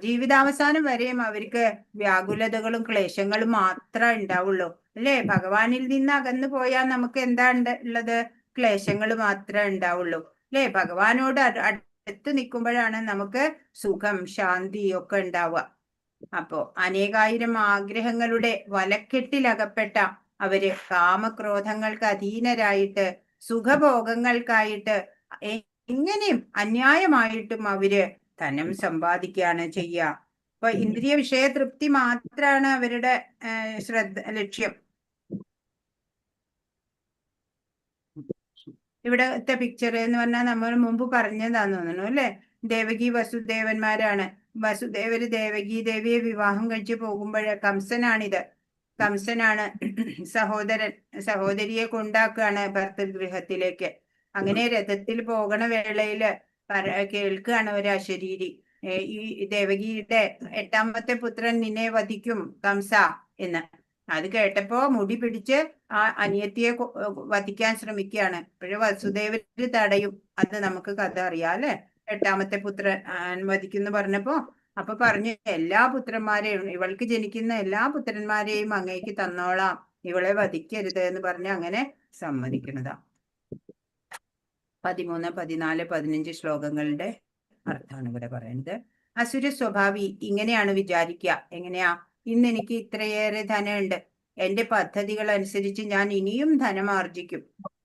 ജീവിതാവസാനം വരെയും അവർക്ക് വ്യാകുലതകളും ക്ലേശങ്ങളും മാത്രമേ ഉണ്ടാവുള്ളൂ, അല്ലെ. ഭഗവാനിൽ നിന്ന് അകന്നു പോയാൽ നമുക്ക് എന്താ ഉള്ളത്? ക്ലേശങ്ങൾ മാത്രമേ ഉണ്ടാവുള്ളൂ, അല്ലെ. ഭഗവാനോട് അടുത്ത് നിൽക്കുമ്പോഴാണ് നമുക്ക് സുഖം, ശാന്തി ഒക്കെ ഉണ്ടാവുക. അപ്പോ അനേകായിരം ആഗ്രഹങ്ങളുടെ വലക്കെട്ടിലകപ്പെട്ട അവര് കാമക്രോധങ്ങൾക്ക് അധീനരായിട്ട് സുഖഭോഗങ്ങൾക്കായിട്ട് എങ്ങനെയും അന്യായമായിട്ടും അവര് ധനം സമ്പാദിക്കുകയാണ് ചെയ്യുക. അപ്പൊ ഇന്ദ്രിയ വിഷയ തൃപ്തി മാത്രമാണ് അവരുടെ ലക്ഷ്യം. ഇവിടത്തെ പിക്ചർ എന്ന് പറഞ്ഞാൽ നമ്മൾ മുമ്പ് പറഞ്ഞതാന്ന് തോന്നുന്നു, അല്ലെ. ദേവകി വസുദേവന്മാരാണ്. വസുദേവര് ദേവകി ദേവിയെ വിവാഹം കഴിച്ച് പോകുമ്പോഴേ കംസനാണിത്. കംസനാണ് സഹോദരിയെ കൊണ്ടാക്കുകയാണ് ഭർത്തൃഗൃഹത്തിലേക്ക്. അങ്ങനെ രഥത്തിൽ പോകണ വേളയില് കേൾക്കുകയാണ് ഒരു അശരീരി, ഈ ദേവകിയുടെ 8ാമത്തെ പുത്രൻ നിന്നെ വധിക്കും കംസ എന്ന്. അത് കേട്ടപ്പോ മുടി പിടിച്ച് ആ അനിയത്തിയെ വധിക്കാൻ ശ്രമിക്കുകയാണ്. അപ്പോഴും വസുദേവര് തടയും. അത് നമുക്ക് കഥ അറിയാം, അല്ലെ. 8ാമത്തെ പുത്രൻ വധിക്കുന്നു പറഞ്ഞപ്പോ അപ്പൊ പറഞ്ഞു, എല്ലാ പുത്രന്മാരെയും, ഇവൾക്ക് ജനിക്കുന്ന എല്ലാ പുത്രന്മാരെയും അങ്ങേക്ക് തന്നോളാം, ഇവളെ വധിക്കരുത് എന്ന് പറഞ്ഞ് അങ്ങനെ സമ്മതിക്കുന്നതാ. 13, 14, 15 ശ്ലോകങ്ങളുടെ അർത്ഥമാണ് ഇവിടെ പറയുന്നത്. അസുര സ്വഭാവി ഇങ്ങനെയാണ് വിചാരിക്കുക. എങ്ങനെയാ? ഇന്ന് എനിക്ക് ഇത്രയേറെ ധനമുണ്ട്, എന്റെ പദ്ധതികൾ അനുസരിച്ച് ഞാൻ ഇനിയും ധനം ആർജിക്കും.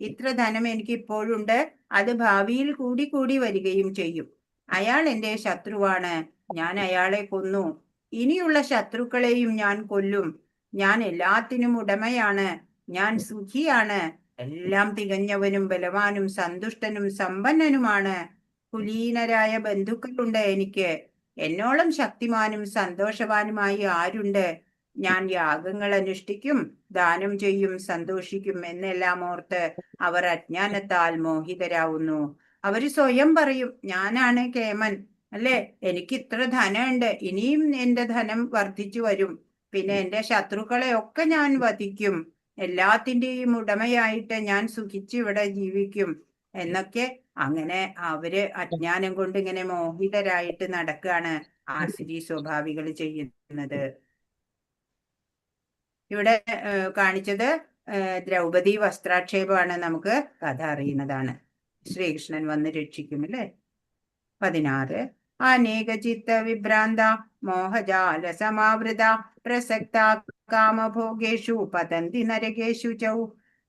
ഇത്ര ധനം എനിക്ക് ഇപ്പോഴുണ്ട്, അത് ഭാവിയിൽ കൂടി കൂടി വരികയും ചെയ്യും. അയാൾ എന്റെ ശത്രുവാണ്, ഞാൻ അയാളെ കൊന്നു. ഇനിയുള്ള ശത്രുക്കളെയും ഞാൻ കൊല്ലും. ഞാൻ എല്ലാത്തിനും ഉടമയാണ്, ഞാൻ സുഖിയാണ്, എല്ലാം തികഞ്ഞവനും ബലവാനും സന്തുഷ്ടനും സമ്പന്നനുമാണ്. കുലീനരായ ബന്ധുക്കളുണ്ട് എനിക്ക്. എന്നോളം ശക്തിമാനും സന്തോഷവാനുമായി ആരുണ്ട്? ഞാൻ യാഗങ്ങൾ അനുഷ്ഠിക്കും, ദാനം ചെയ്യും, സന്തോഷിക്കും എന്നെല്ലാം ഓർത്ത് അവർ അജ്ഞാനത്താൽ മോഹിതരാവുന്നു. അവര് സ്വയം പറയും, ഞാനാണ് കേമൻ, അല്ലേ, എനിക്ക് ഇത്ര ധനമുണ്ട്, ഇനിയും എന്റെ ധനം വർദ്ധിച്ചു വരും, പിന്നെ എന്റെ ശത്രുക്കളെ ഒക്കെ ഞാൻ വധിക്കും, എല്ലാത്തിന്റെയും ഉടമയായിട്ട് ഞാൻ സുഖിച്ച് ഇവിടെ ജീവിക്കും എന്നൊക്കെ. അങ്ങനെ അവര് അജ്ഞാനം കൊണ്ട് ഇങ്ങനെ മോഹിതരായിട്ട് നടക്കുകയാണ് ആസുരി സ്വഭാവികൾ ചെയ്യുന്നത്. ഇവിടെ കാണിച്ചത് ദ്രൗപദി വസ്ത്രാക്ഷേപമാണ്. നമുക്ക് കഥ അറിയുന്നതാണ്. ശ്രീകൃഷ്ണൻ വന്ന് രക്ഷിക്കും, അല്ലേ? 16 അനേക ചിത്ത വിഭ്രാന്ത മോഹജാല സമാവൃത പ്രസക്ത കാമഭോഗേഷു പതന്തി നരകേഷു ചൗ.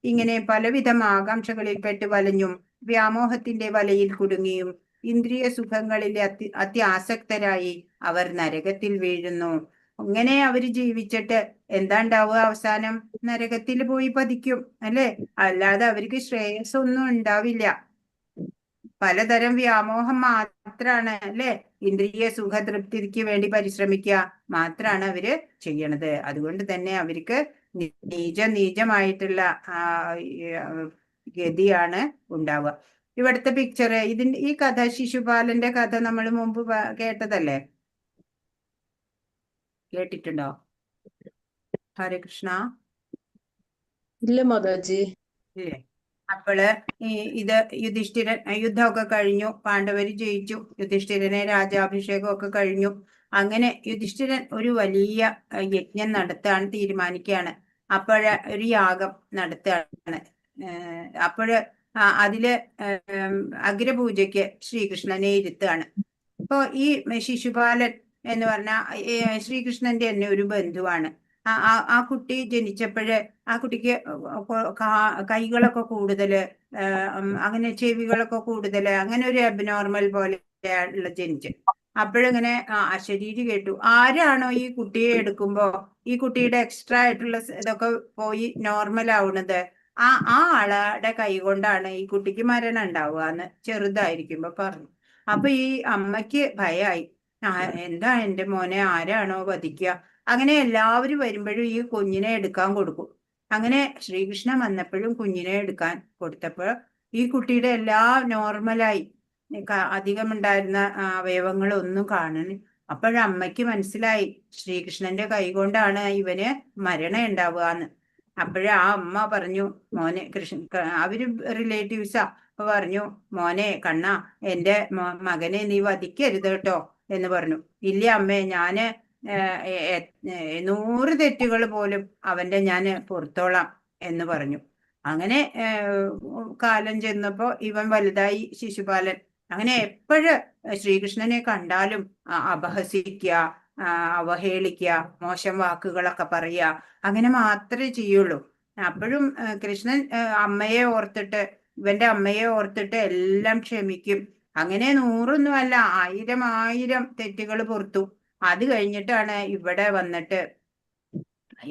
ഇങ്ങനെ പലവിധം ആകാംക്ഷകളിൽപ്പെട്ട് വലഞ്ഞും വ്യാമോഹത്തിന്റെ വലയിൽ കുടുങ്ങിയും ഇന്ദ്രിയ സുഖങ്ങളിൽ അത്യാസക്തരായി അവർ നരകത്തിൽ വീഴുന്നു. അങ്ങനെ അവര് ജീവിച്ചിട്ട് എന്താ ഉണ്ടാവുക? അവസാനം നരകത്തിൽ പോയി പതിക്കും, അല്ലെ? അല്ലാതെ അവർക്ക് ശ്രേയസ് ഒന്നും ഉണ്ടാവില്ല. പലതരം വ്യാമോഹം മാത്രാണ്, അല്ലെ? ഇന്ദ്രിയ സുഖതൃപ്തിക്ക് വേണ്ടി പരിശ്രമിക്കുക മാത്രാണ് അവര് ചെയ്യണത്. അതുകൊണ്ട് തന്നെ അവർക്ക് നീചമായിട്ടുള്ള ഗതിയാണ് ഉണ്ടാവുക. ഇവിടുത്തെ പിക്ചർ, ഈ കഥ, ശിശുപാലന്റെ കഥ നമ്മൾ മുമ്പ് കേട്ടതല്ലേ? കേട്ടിട്ടുണ്ടോ? ഹരേ കൃഷ്ണ. ഇല്ല മാതാജി. ഇല്ലേ? അപ്പോള് ഇത് യുധിഷ്ഠിരൻ, യുദ്ധമൊക്കെ കഴിഞ്ഞു, പാണ്ഡവര് ജയിച്ചു, യുധിഷ്ഠിരനെ രാജാഭിഷേകമൊക്കെ കഴിഞ്ഞു. അങ്ങനെ യുധിഷ്ഠിരൻ ഒരു വലിയ യജ്ഞം നടത്താൻ തീരുമാനിക്കുകയാണ്. ഒരു യാഗം നടത്തുകയാണ്. അപ്പോഴ് അതില് അഗ്രപൂജയ്ക്ക് ശ്രീകൃഷ്ണനെ ഇരുത്തുകയാണ്. അപ്പോ ഈ ശിശുപാലൻ എന്ന് പറഞ്ഞാൽ ശ്രീകൃഷ്ണന്റെ തന്നെ ഒരു ബന്ധുവാണ്. ആ കുട്ടി ജനിച്ചപ്പോഴ് ആ കുട്ടിക്ക് കൈകളൊക്കെ കൂടുതല്, അങ്ങനെ ചെവികളൊക്കെ കൂടുതല്, അങ്ങനെ ഒരു അബ്നോർമൽ പോലെ ജനിച്ച്. അപ്പോഴിങ്ങനെ അശരീരി കേട്ടു. ആരാണോ ഈ കുട്ടിയെ എടുക്കുമ്പോ ഈ കുട്ടിയുടെ എക്സ്ട്രാ ആയിട്ടുള്ള ഇതൊക്കെ പോയി നോർമൽ ആവുന്നത്, ആ ആളുടെ കൈ കൊണ്ടാണ് ഈ കുട്ടിക്ക് മരണം ഉണ്ടാവുക എന്ന് ചെറുതായിരിക്കുമ്പോ പറഞ്ഞു. അപ്പൊ ഈ അമ്മയ്ക്ക് ഭയമായി. എന്താ എന്റെ മോനെ ആരാണോ വധിക്കുക? അങ്ങനെ എല്ലാവരും വരുമ്പോഴും ഈ കുഞ്ഞിനെ എടുക്കാൻ കൊടുക്കും. അങ്ങനെ ശ്രീകൃഷ്ണൻ വന്നപ്പോഴും കുഞ്ഞിനെ എടുക്കാൻ കൊടുത്തപ്പോൾ ഈ കുട്ടിയുടെ എല്ലാം നോർമലായി, അധികമുണ്ടായിരുന്ന അവയവങ്ങളൊന്നും കാണുന്നു. അപ്പോഴമ്മയ്ക്ക് മനസ്സിലായി ശ്രീകൃഷ്ണന്റെ കൈ കൊണ്ടാണ് ഇവന് മരണം ഉണ്ടാവുക എന്ന്. ആ അമ്മ പറഞ്ഞു, മോനെ അവര് റിലേറ്റീവ്സാ. അപ്പൊ പറഞ്ഞു, മോനെ കണ്ണ, എന്റെ മകനെ നീ വധിക്കരുത് കേട്ടോ എന്ന് പറഞ്ഞു. ഇല്ല അമ്മേ, ഞാന് 100 തെറ്റുകൾ പോലും അവന്റെ ഞാൻ പുറത്തോളാം എന്ന് പറഞ്ഞു. അങ്ങനെ കാലം ചെന്നപ്പോ ഇവൻ വലുതായി, ശിശുപാലൻ. അങ്ങനെ എപ്പോഴും ശ്രീകൃഷ്ണനെ കണ്ടാലും അപഹസിക്കുക, അവഹേളിക്കുക, മോശം വാക്കുകളൊക്കെ പറയുക, അങ്ങനെ മാത്രമേ ചെയ്യുള്ളൂ. അപ്പോഴും കൃഷ്ണൻ അമ്മയെ ഓർത്തിട്ട്, ഇവന്റെ അമ്മയെ ഓർത്തിട്ട് എല്ലാം ക്ഷമിക്കും. അങ്ങനെ 100 അല്ല, 1000 തെറ്റുകൾ പുറത്തു. അത് കഴിഞ്ഞിട്ടാണ് ഇവിടെ വന്നിട്ട്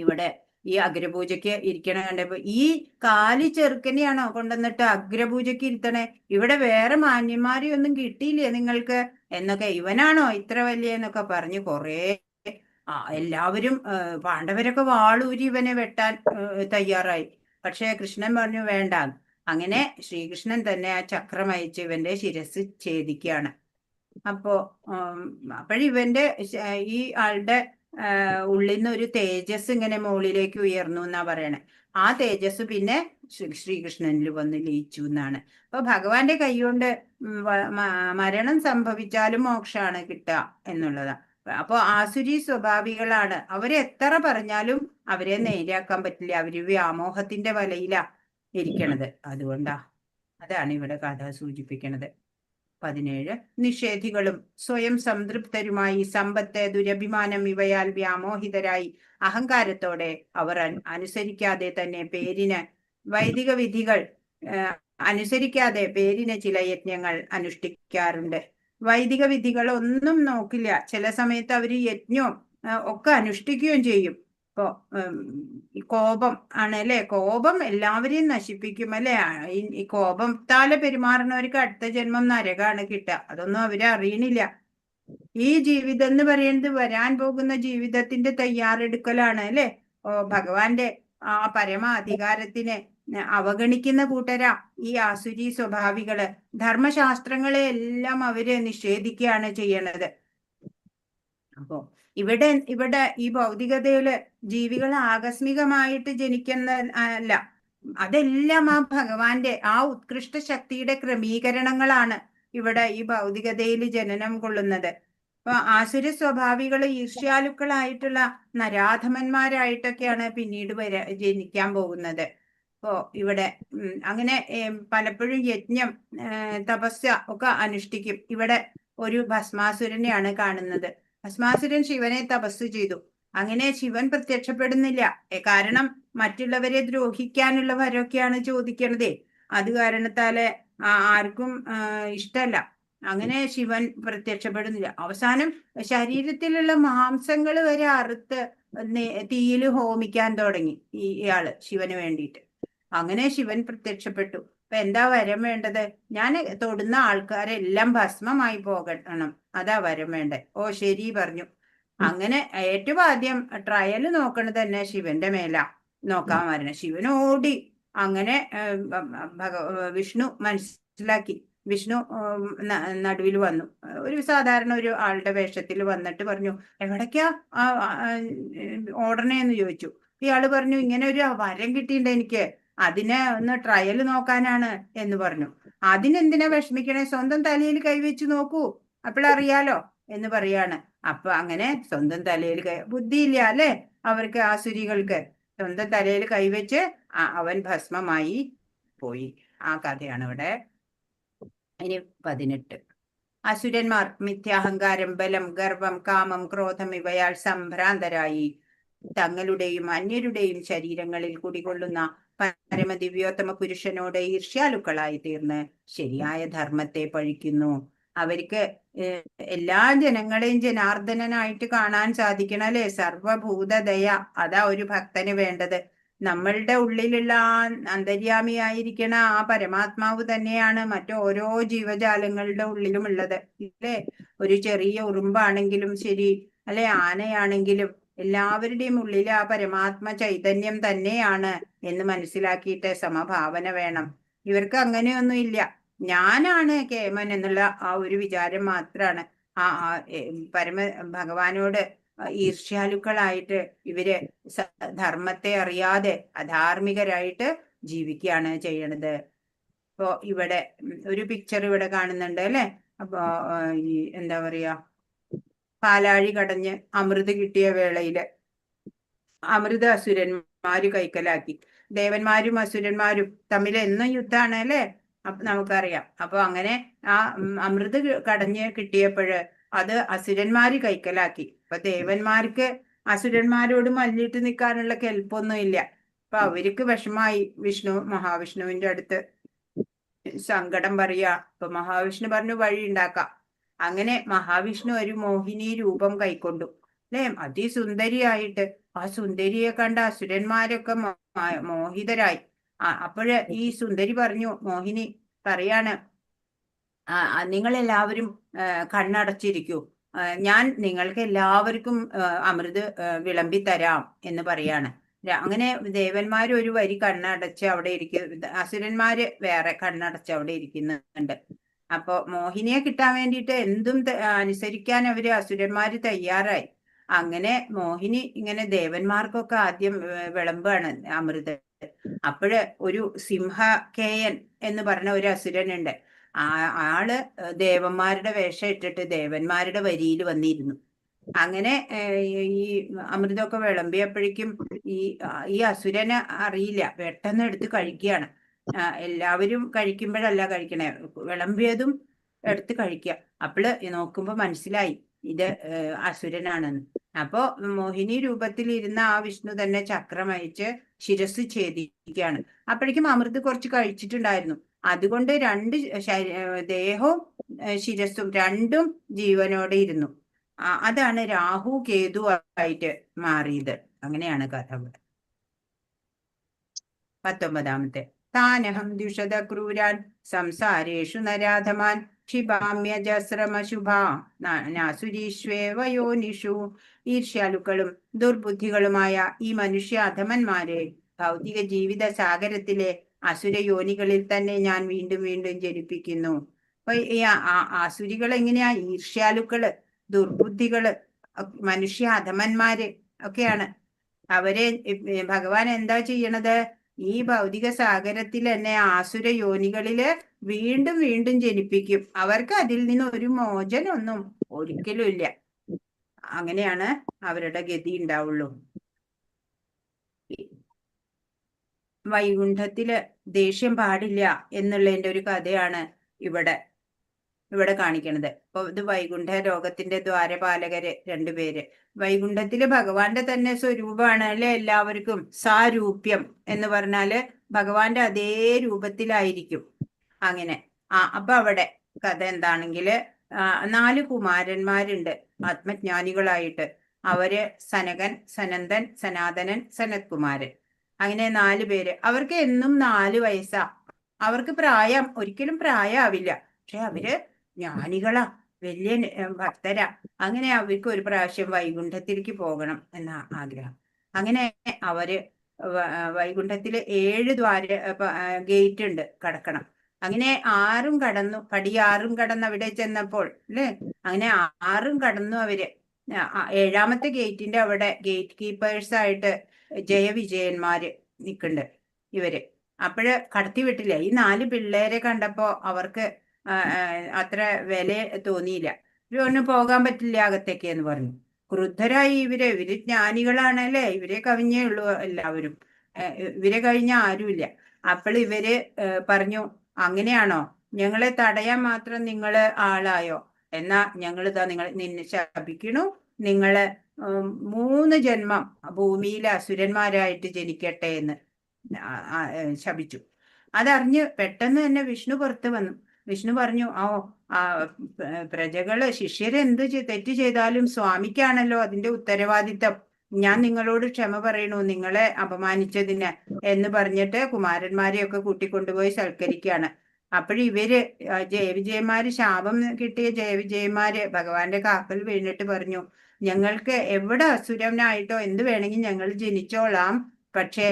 ഇവിടെ ഈ അഗ്രപൂജയ്ക്ക് ഇരിക്കണ കണ്ടപ്പോ, ഈ കാലി ചെറുക്കനെയാണോ കൊണ്ടുവന്നിട്ട് അഗ്രപൂജയ്ക്ക് ഇരുത്തണേ? ഇവിടെ വേറെ മാന്യന്മാരെയൊന്നും കിട്ടിയില്ലേ നിങ്ങൾക്ക് എന്നൊക്കെ, ഇവനാണോ ഇത്ര വലിയ എന്നൊക്കെ പറഞ്ഞ് കുറേ എല്ലാവരും, പാണ്ഡവരൊക്കെ വാളൂരി ഇവനെ വെട്ടാൻ തയ്യാറായി. പക്ഷെ കൃഷ്ണൻ പറഞ്ഞു വേണ്ട. അങ്ങനെ ശ്രീകൃഷ്ണൻ തന്നെ ആ ചക്രം അയച്ച് ഇവന്റെ ശിരസ് ഛേദിക്കുകയാണ്. അപ്പോഴിവന്റെ ഈ ആളുടെ ഉള്ളിൽ നിന്ന് ഒരു തേജസ് ഇങ്ങനെ മുകളിലേക്ക് ഉയർന്നു എന്നാ പറയണേ. ആ തേജസ് പിന്നെ ശ്രീകൃഷ്ണനിൽ വന്ന് ലയിച്ചു എന്നാണ്. അപ്പൊ ഭഗവാന്റെ കൈകൊണ്ട് മരണം സംഭവിച്ചാലും മോക്ഷമാണ് കിട്ടുക എന്നുള്ളതാ. അപ്പൊ ആസുരി സ്വഭാവികളാണ്. അവരെത്ര പറഞ്ഞാലും അവരെ നേരെയാക്കാൻ പറ്റില്ല. അവര് വ്യാമോഹത്തിന്റെ വലയിലാ ഇരിക്കണത്. അതുകൊണ്ടാ, അതാണ് ഇവിടെ കഥ സൂചിപ്പിക്കണത്. 17 നിഷേധികളും സ്വയം സംതൃപ്തരുമായി സമ്പത്ത്, ദുരഭിമാനം ഇവയാൽ വ്യാമോഹിതരായി അഹങ്കാരത്തോടെ അവർ അനുസരിക്കാതെ തന്നെ പേരിന് വൈദിക വിധികൾ അനുസരിക്കാതെ പേരിന് ചില യജ്ഞങ്ങൾ അനുഷ്ഠിക്കാറുണ്ട്. വൈദിക വിധികൾ ഒന്നും നോക്കില്ല. ചില സമയത്ത് അവര് യജ്ഞവും ഒക്കെ അനുഷ്ഠിക്കുകയും ചെയ്യും. ഇപ്പോ ഈ കോപം ആണ് അല്ലെ, കോപം എല്ലാവരെയും നശിപ്പിക്കും അല്ലെ. ഈ കോപത്താലെ പെരുമാറുന്നവർക്ക് അടുത്ത ജന്മം നരകാണ് കിട്ടുക. അതൊന്നും അവര് അറിയണില്ല. ഈ ജീവിതം എന്ന് പറയുന്നത് വരാൻ പോകുന്ന ജീവിതത്തിന്റെ തയ്യാറെടുക്കലാണ് അല്ലെ. ഭഗവാന്റെ ആ പരമ അധികാരത്തിനെ അവഗണിക്കുന്ന കൂട്ടരാ ഈ ആസുരി സ്വഭാവികള്. ധർമ്മശാസ്ത്രങ്ങളെ എല്ലാം അവര് നിഷേധിക്കുകയാണ് ചെയ്യണത്. അപ്പോ ഇവിടെ ഈ ഭൗതികതയില് ജീവികൾ ആകസ്മികമായിട്ട് ജനിക്കുന്ന അല്ല, അതെല്ലാം ആ ഭഗവാന്റെ ആ ഉത്കൃഷ്ട ശക്തിയുടെ ക്രമീകരണങ്ങളാണ് ഇവിടെ ഈ ഭൗതികതയിൽ ജനനം കൊള്ളുന്നത്. അപ്പൊ ആസുര സ്വഭാവികള് ഈർഷ്യാലുക്കളായിട്ടുള്ള നരാധമന്മാരായിട്ടൊക്കെയാണ് പിന്നീട് ജനിക്കാൻ പോകുന്നത്. അപ്പോ ഇവിടെ അങ്ങനെ പലപ്പോഴും യജ്ഞം, തപസ്യ ഒക്കെ അനുഷ്ഠിക്കും. ഇവിടെ ഒരു ഭസ്മാസുരനെയാണ് കാണുന്നത്. ഭസ്മാസുരൻ ശിവനെ തപസ് ചെയ്തു. അങ്ങനെ ശിവൻ പ്രത്യക്ഷപ്പെടുന്നില്ല. കാരണം മറ്റുള്ളവരെ ദ്രോഹിക്കാനുള്ള വരൊക്കെയാണ് ചോദിക്കണതേ. അത് കാരണത്താല് ആർക്കും ഇഷ്ടല്ല. അങ്ങനെ ശിവൻ പ്രത്യക്ഷപ്പെടുന്നില്ല. അവസാനം ശരീരത്തിലുള്ള മാംസങ്ങൾ വരെ അറുത്ത് തീയിൽ ഹോമിക്കാൻ തുടങ്ങി ഇയാള് ശിവന് വേണ്ടിയിട്ട്. അങ്ങനെ ശിവൻ പ്രത്യക്ഷപ്പെട്ടു. അപ്പൊ എന്താ വരം വേണ്ടത്? ഞാൻ തൊടുന്ന ആൾക്കാരെല്ലാം ഭസ്മമായി പോകണം, അതാ വരം വേണ്ടേ. ഓ ശരി പറഞ്ഞു. അങ്ങനെ ഏറ്റവും ആദ്യം ട്രയൽ നോക്കണത് തന്നെ ശിവന്റെ മേല നോക്കാൻ വരണം. ശിവൻ ഓടി. അങ്ങനെ വിഷ്ണു മനസ്സിലാക്കി. വിഷ്ണു നടുവിൽ വന്നു. ഒരു സാധാരണ ഒരു ആളുടെ വേഷത്തിൽ വന്നിട്ട് പറഞ്ഞു, എവിടേക്കാ ഓടണേന്ന് ചോദിച്ചു. ഇയാള് പറഞ്ഞു, ഇങ്ങനെ ഒരു വരം കിട്ടിയിട്ടുണ്ട് എനിക്ക്, അതിനെ ഒന്ന് ട്രയൽ നോക്കാനാണ് എന്ന് പറഞ്ഞു. അതിനെന്തിനാ വിഷമിക്കണേ, സ്വന്തം തലയിൽ കൈവച്ച് നോക്കൂ, അപ്പോഴറിയാലോ എന്ന് പറയാണ്. അപ്പൊ അങ്ങനെ സ്വന്തം തലയിൽ ബുദ്ധിയില്ല അല്ലെ അവർക്ക്, ആസുരികൾക്ക്. സ്വന്തം തലയിൽ കൈവച്ച് അവൻ ഭസ്മമായി പോയി. ആ കഥയാണ് ഇവിടെ. ഇനി 18. അസുരന്മാർ മിഥ്യാഹങ്കാരം, ബലം, ഗർവം, കാമം, ക്രോധം ഇവയാൽ സംഭ്രാന്തരായി തങ്ങളുടെയും അന്യരുടെയും ശരീരങ്ങളിൽ കുടികൊള്ളുന്ന പരമദിവ്യോത്തമ പുരുഷനോട് ഈർഷ്യാലുക്കളായി തീർന്ന് ശരിയായ ധർമ്മത്തെ പഴിക്കുന്നു. അവർക്ക് എല്ലാ ജനങ്ങളെയും ജനാർദ്ദനായിട്ട് കാണാൻ സാധിക്കണം അല്ലെ. സർവഭൂതദയ, അതാ ഒരു ഭക്തന് വേണ്ടത്. നമ്മളുടെ ഉള്ളിലുള്ള ആ അന്തര്യാമിയായിരിക്കണ ആ പരമാത്മാവ് തന്നെയാണ് മറ്റു ഓരോ ജീവജാലങ്ങളുടെ ഉള്ളിലും ഉള്ളത് ഇല്ലേ. ഒരു ചെറിയ ഉറുമ്പാണെങ്കിലും ശരി, അല്ലെ ആനയാണെങ്കിലും, എല്ലാവരുടെയും ഉള്ളിൽ ആ പരമാത്മ ചൈതന്യം തന്നെയാണ് എന്ന് മനസ്സിലാക്കിയിട്ട് സമഭാവന വേണം. ഇവർക്ക് അങ്ങനെയൊന്നും ഇല്ല. ഞാനാണ് കേമൻ എന്നുള്ള ആ ഒരു വിചാരം മാത്രാണ്. പരമ ഭഗവാനോട് ഈർഷ്യാലുക്കളായിട്ട് ഇവര് ധർമ്മത്തെ അറിയാതെ അധാർമികരായിട്ട് ജീവിക്കുകയാണ് ചെയ്യണത്. ഇപ്പോ ഇവിടെ ഒരു പിക്ചർ ഇവിടെ കാണുന്നുണ്ട് അല്ലെ. അപ്പൊ ഈ എന്താ പറയാ, പാലാഴി കടഞ്ഞ് അമൃത് കിട്ടിയ വേളയില് അമൃത അസുരന്മാര് കൈക്കലാക്കി. ദേവന്മാരും അസുരന്മാരും തമ്മിൽ എന്നും യുദ്ധാണ് അല്ലെ, നമുക്കറിയാം. അപ്പൊ അങ്ങനെ ആ അമൃത് കടഞ്ഞ് കിട്ടിയപ്പോഴ് അത് അസുരന്മാര് കൈക്കലാക്കി. അപ്പൊ ദേവന്മാർക്ക് അസുരന്മാരോട് മല്ലിട്ട് നിൽക്കാനുള്ള കെൽപ്പൊന്നും ഇല്ല. അപ്പൊ അവർക്ക് വിഷമായി. മഹാവിഷ്ണുവിന്റെ അടുത്ത് സങ്കടം പറയാ. അപ്പൊ മഹാവിഷ്ണു പറഞ്ഞു, വഴി ഉണ്ടാക്കാം. അങ്ങനെ മഹാവിഷ്ണു ഒരു മോഹിനി രൂപം കൈക്കൊണ്ടു അല്ലെ, അതിസുന്ദരിയായിട്ട്. ആ സുന്ദരിയെ കണ്ട അസുരന്മാരൊക്കെ മോഹിതരായി. അപ്പോഴ് ഈ സുന്ദരി പറഞ്ഞു, മോഹിനി പറയാണ്, നിങ്ങളെല്ലാവരും കണ്ണടച്ചിരിക്കൂ, ഞാൻ നിങ്ങൾക്ക് എല്ലാവർക്കും അമൃത് വിളമ്പി തരാം എന്ന് പറയാണ്. അങ്ങനെ ദേവന്മാര് ഒരു വരി കണ്ണടച്ച് അവിടെ ഇരിക്കുന്നു, അസുരന്മാര് വേറെ കണ്ണടച്ച് അവിടെ ഇരിക്കുന്നുണ്ട്. അപ്പൊ മോഹിനിയെ കിട്ടാൻ വേണ്ടിയിട്ട് എന്തും അനുസരിക്കാൻ അവര് അസുരന്മാര് തയ്യാറായി. അങ്ങനെ മോഹിനി ഇങ്ങനെ ദേവന്മാർക്കൊക്കെ ആദ്യം വിളമ്പാണ് അമൃത്. അപ്പോഴ് ഒരു സിംഹകേയൻ എന്ന് പറഞ്ഞ ഒരു അസുരനുണ്ട്. ആള് ദേവന്മാരുടെ വേഷം ഇട്ടിട്ട് ദേവന്മാരുടെ വരിയിൽ വന്നിരുന്നു. അങ്ങനെ ഈ അമൃതമൊക്കെ വിളമ്പിയപ്പോഴേക്കും ഈ അസുരന് അറിയില്ല, പെട്ടെന്ന് എടുത്ത് കഴിക്കുകയാണ്. എല്ലാവരും കഴിക്കുമ്പോഴല്ല കഴിക്കണേ, വിളമ്പിയതും എടുത്ത് കഴിക്കുക. അപ്പോള് നോക്കുമ്പോ മനസ്സിലായി ഇത് അസുരനാണെന്ന്. അപ്പോ മോഹിനി രൂപത്തിൽ ഇരുന്ന ആ വിഷ്ണു തന്നെ ചക്രം അയച്ച് ശിരസ് ഛേദിക്കുകയാണ്. അപ്പോഴേക്കും അമൃത് കുറച്ച് കഴിച്ചിട്ടുണ്ടായിരുന്നു. അതുകൊണ്ട് രണ്ട് ദേഹവും ശിരസും രണ്ടും ജീവനോടെ ഇരുന്നു. അതാണ് രാഹു കേതു ആയിട്ട് മാറിയത്. അങ്ങനെയാണ് കഥ. 19 താനഹം ദ്വിഷത ക്രൂരാൻ സംസാരേഷു നരാധമാൻ ക്ഷിപാമ്യജസ്രമശുഭാ നാസുരീഷ്വേവ യോനിഷു. ഈർഷ്യാലുക്കളും ദുർബുദ്ധികളുമായ ഈ മനുഷ്യ അധമന്മാരെ ഭൗതിക ജീവിത സാഗരത്തിലെ അസുരയോനികളിൽ തന്നെ ഞാൻ വീണ്ടും വീണ്ടും ജനിപ്പിക്കുന്നു. അപ്പൊ ഈ ആസുരികൾ എങ്ങനെയാ? ഈർഷ്യാലുക്കള്, ദുർബുദ്ധികള്, മനുഷ്യ അധമന്മാര് ഒക്കെയാണ്. അവരെ ഭഗവാൻ എന്താ ചെയ്യണത്? ഈ ഭൗതിക സാഗരത്തിൽ തന്നെ ആസുര യോനികളില് വീണ്ടും വീണ്ടും ജനിപ്പിക്കും. അവർക്ക് അതിൽ നിന്ന് ഒരു മോചനമൊന്നും ഒരിക്കലും ഇല്ല. അങ്ങനെയാണ് അവരുടെ ഗതി ഉണ്ടാവുള്ളൂ. വൈകുണ്ഠത്തില് ദേഷ്യം പാടില്ല എന്നുള്ളതിന്റെ ഒരു കഥയാണ് ഇവിടെ കാണിക്കണത്. അപ്പൊ ഇത് വൈകുണ്ഠ ലോകത്തിന്റെ ദ്വാരപാലകര് രണ്ടുപേര്. വൈകുണ്ഠത്തില് ഭഗവാന്റെ തന്നെ സ്വരൂപമാണ് അല്ലെ എല്ലാവർക്കും. സാരൂപ്യം എന്ന് പറഞ്ഞാല് ഭഗവാന്റെ അതേ രൂപത്തിലായിരിക്കും. അങ്ങനെ അപ്പൊ അവിടെ കഥ എന്താണെങ്കില് 4 കുമാരന്മാരുണ്ട് ആത്മജ്ഞാനികളായിട്ട്. അവര് സനകൻ, സനന്ദൻ, സനാതനൻ, സനത്കുമാരൻ. അങ്ങനെ 4 പേര്. അവർക്ക് എന്നും 4 വയസ്സാ. അവർക്ക് ഒരിക്കലും പ്രായമാവില്ല. പക്ഷെ അവര് ജ്ഞാനികളാ, വലിയ ഭക്തരാ. അങ്ങനെ അവർക്ക് ഒരു പ്രാവശ്യം വൈകുണ്ഠത്തിലേക്ക് പോകണം എന്ന ആഗ്രഹം. അങ്ങനെ അവര് വൈകുണ്ഠത്തില് 7 ഗേറ്റ് ഉണ്ട്, കടക്കണം. അങ്ങനെ 6 കടന്നു. പടി 6 കടന്ന് അവിടെ ചെന്നപ്പോൾ അല്ലെ, അങ്ങനെ 6 കടന്നു അവര്. 7ാമത്തെ ഗേറ്റിന്റെ അവിടെ ഗേറ്റ് കീപ്പേഴ്സ് ആയിട്ട് ജയവിജയന്മാര് നിൽക്കുന്നുണ്ട് ഇവര്. അപ്പോഴ് കടത്തി വിട്ടില്ല. ഈ 4 പിള്ളേരെ കണ്ടപ്പോ അവർക്ക് അത്ര വില തോന്നിയില്ല. ഇവരൊന്ന് പോകാൻ പറ്റില്ല അകത്തേക്ക് എന്ന് പറഞ്ഞു. ക്രുദ്ധരായി ഇവര് ജ്ഞാനികളാണല്ലേ, ഇവരെ കവിഞ്ഞേ ഉള്ളൂ എല്ലാവരും, ഇവരെ കഴിഞ്ഞ ആരുമില്ല. അപ്പോൾ ഇവര് പറഞ്ഞു, അങ്ങനെയാണോ? ഞങ്ങളെ തടയാൻ മാത്രം നിങ്ങള് ആളായോ? എന്നാ ഞങ്ങളിതാ നിന്നെ ശപിക്കണു. നിങ്ങള് 3 ജന്മം ഭൂമിയിലെ അസുരന്മാരായിട്ട് ജനിക്കട്ടെ എന്ന് ശപിച്ചു. അതറിഞ്ഞ് പെട്ടെന്ന് തന്നെ വിഷ്ണു പുറത്ത് വന്നു. വിഷ്ണു പറഞ്ഞു, പ്രജകള് ശിഷ്യരെന്ത് തെറ്റ് ചെയ്താലും സ്വാമിക്കാണല്ലോ അതിന്റെ ഉത്തരവാദിത്തം. ഞാൻ നിങ്ങളോട് ക്ഷമ പറയണു നിങ്ങളെ അപമാനിച്ചതിന് എന്ന് പറഞ്ഞിട്ട് കുമാരന്മാരെയൊക്കെ കൂട്ടിക്കൊണ്ടുപോയി സൽക്കരിക്കുകയാണ്. അപ്പോഴിവര് ജയവിജയന്മാര്, ശാപം കിട്ടിയ ജയവിജയന്മാര് ഭഗവാന്റെ കാക്കൽ വീണിട്ട് പറഞ്ഞു, ഞങ്ങൾക്ക് എവിടെ അസുരനായിട്ടോ എന്ത് വേണമെങ്കിൽ ഞങ്ങൾ ജനിച്ചോളാം. പക്ഷെ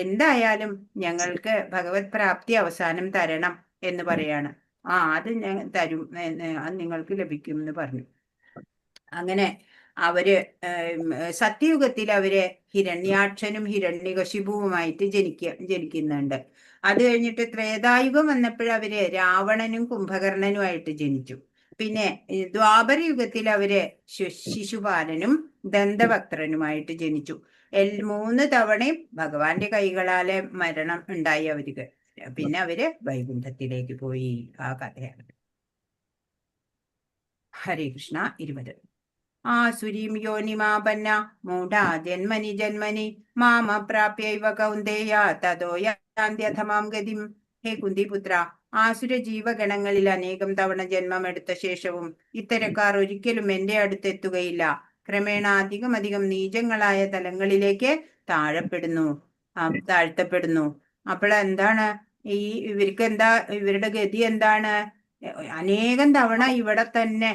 എന്തായാലും ഞങ്ങൾക്ക് ഭഗവത് പ്രാപ്തി അവസാനം തരണം എന്ന് പറയാണ്. അത് ഞാൻ തരും, അത് നിങ്ങൾക്ക് ലഭിക്കും എന്ന് പറഞ്ഞു. അങ്ങനെ അവര് സത്യയുഗത്തിൽ അവര് ഹിരണ്യാക്ഷനും ഹിരണ്യകശിപുവുമായിട്ട് ജനിക്കുന്നുണ്ട്. അത് കഴിഞ്ഞിട്ട് ത്രേതായുഗം വന്നപ്പോഴവര് രാവണനും കുംഭകർണനുമായിട്ട് ജനിച്ചു. പിന്നെ ദ്വാപര യുഗത്തിൽ അവര് ശിശുപാലനും ദന്തവക്ത്രനുമായിട്ട് ജനിച്ചു. 3 തവണയും ഭഗവാന്റെ കൈകളാലെ മരണം ഉണ്ടായി അവർക്ക്. പിന്നെ അവര് വൈകുണ്ഠത്തിലേക്ക് പോയി. ആ കഥയാണ്. ഹരേ കൃഷ്ണ. 20 ആസുരീം യോനിമാപന്ന മൂഢാ ജന്മനി ജന്മനി മാമപ്രാപ്യൈവ കൗന്ദേയ തതോ യാന്ത്യഥമാം ഗതിം. ഹേ കുന്തിപുത്ര, ആസുര ജീവഗണങ്ങളിൽ അനേകം തവണ ജന്മമെടുത്ത ശേഷവും ഇത്തരക്കാർ ഒരിക്കലും എന്റെ അടുത്തെത്തുകയില്ല. ക്രമേണ അധികം നീചങ്ങളായ തലങ്ങളിലേക്ക് താഴ്ത്തപ്പെടുന്നു. അപ്പോൾ എന്താണ് ഇവർക്ക് ഇവരുടെ ഗതി എന്താണ്? അനേകം തവണ ഇവിടെ തന്നെ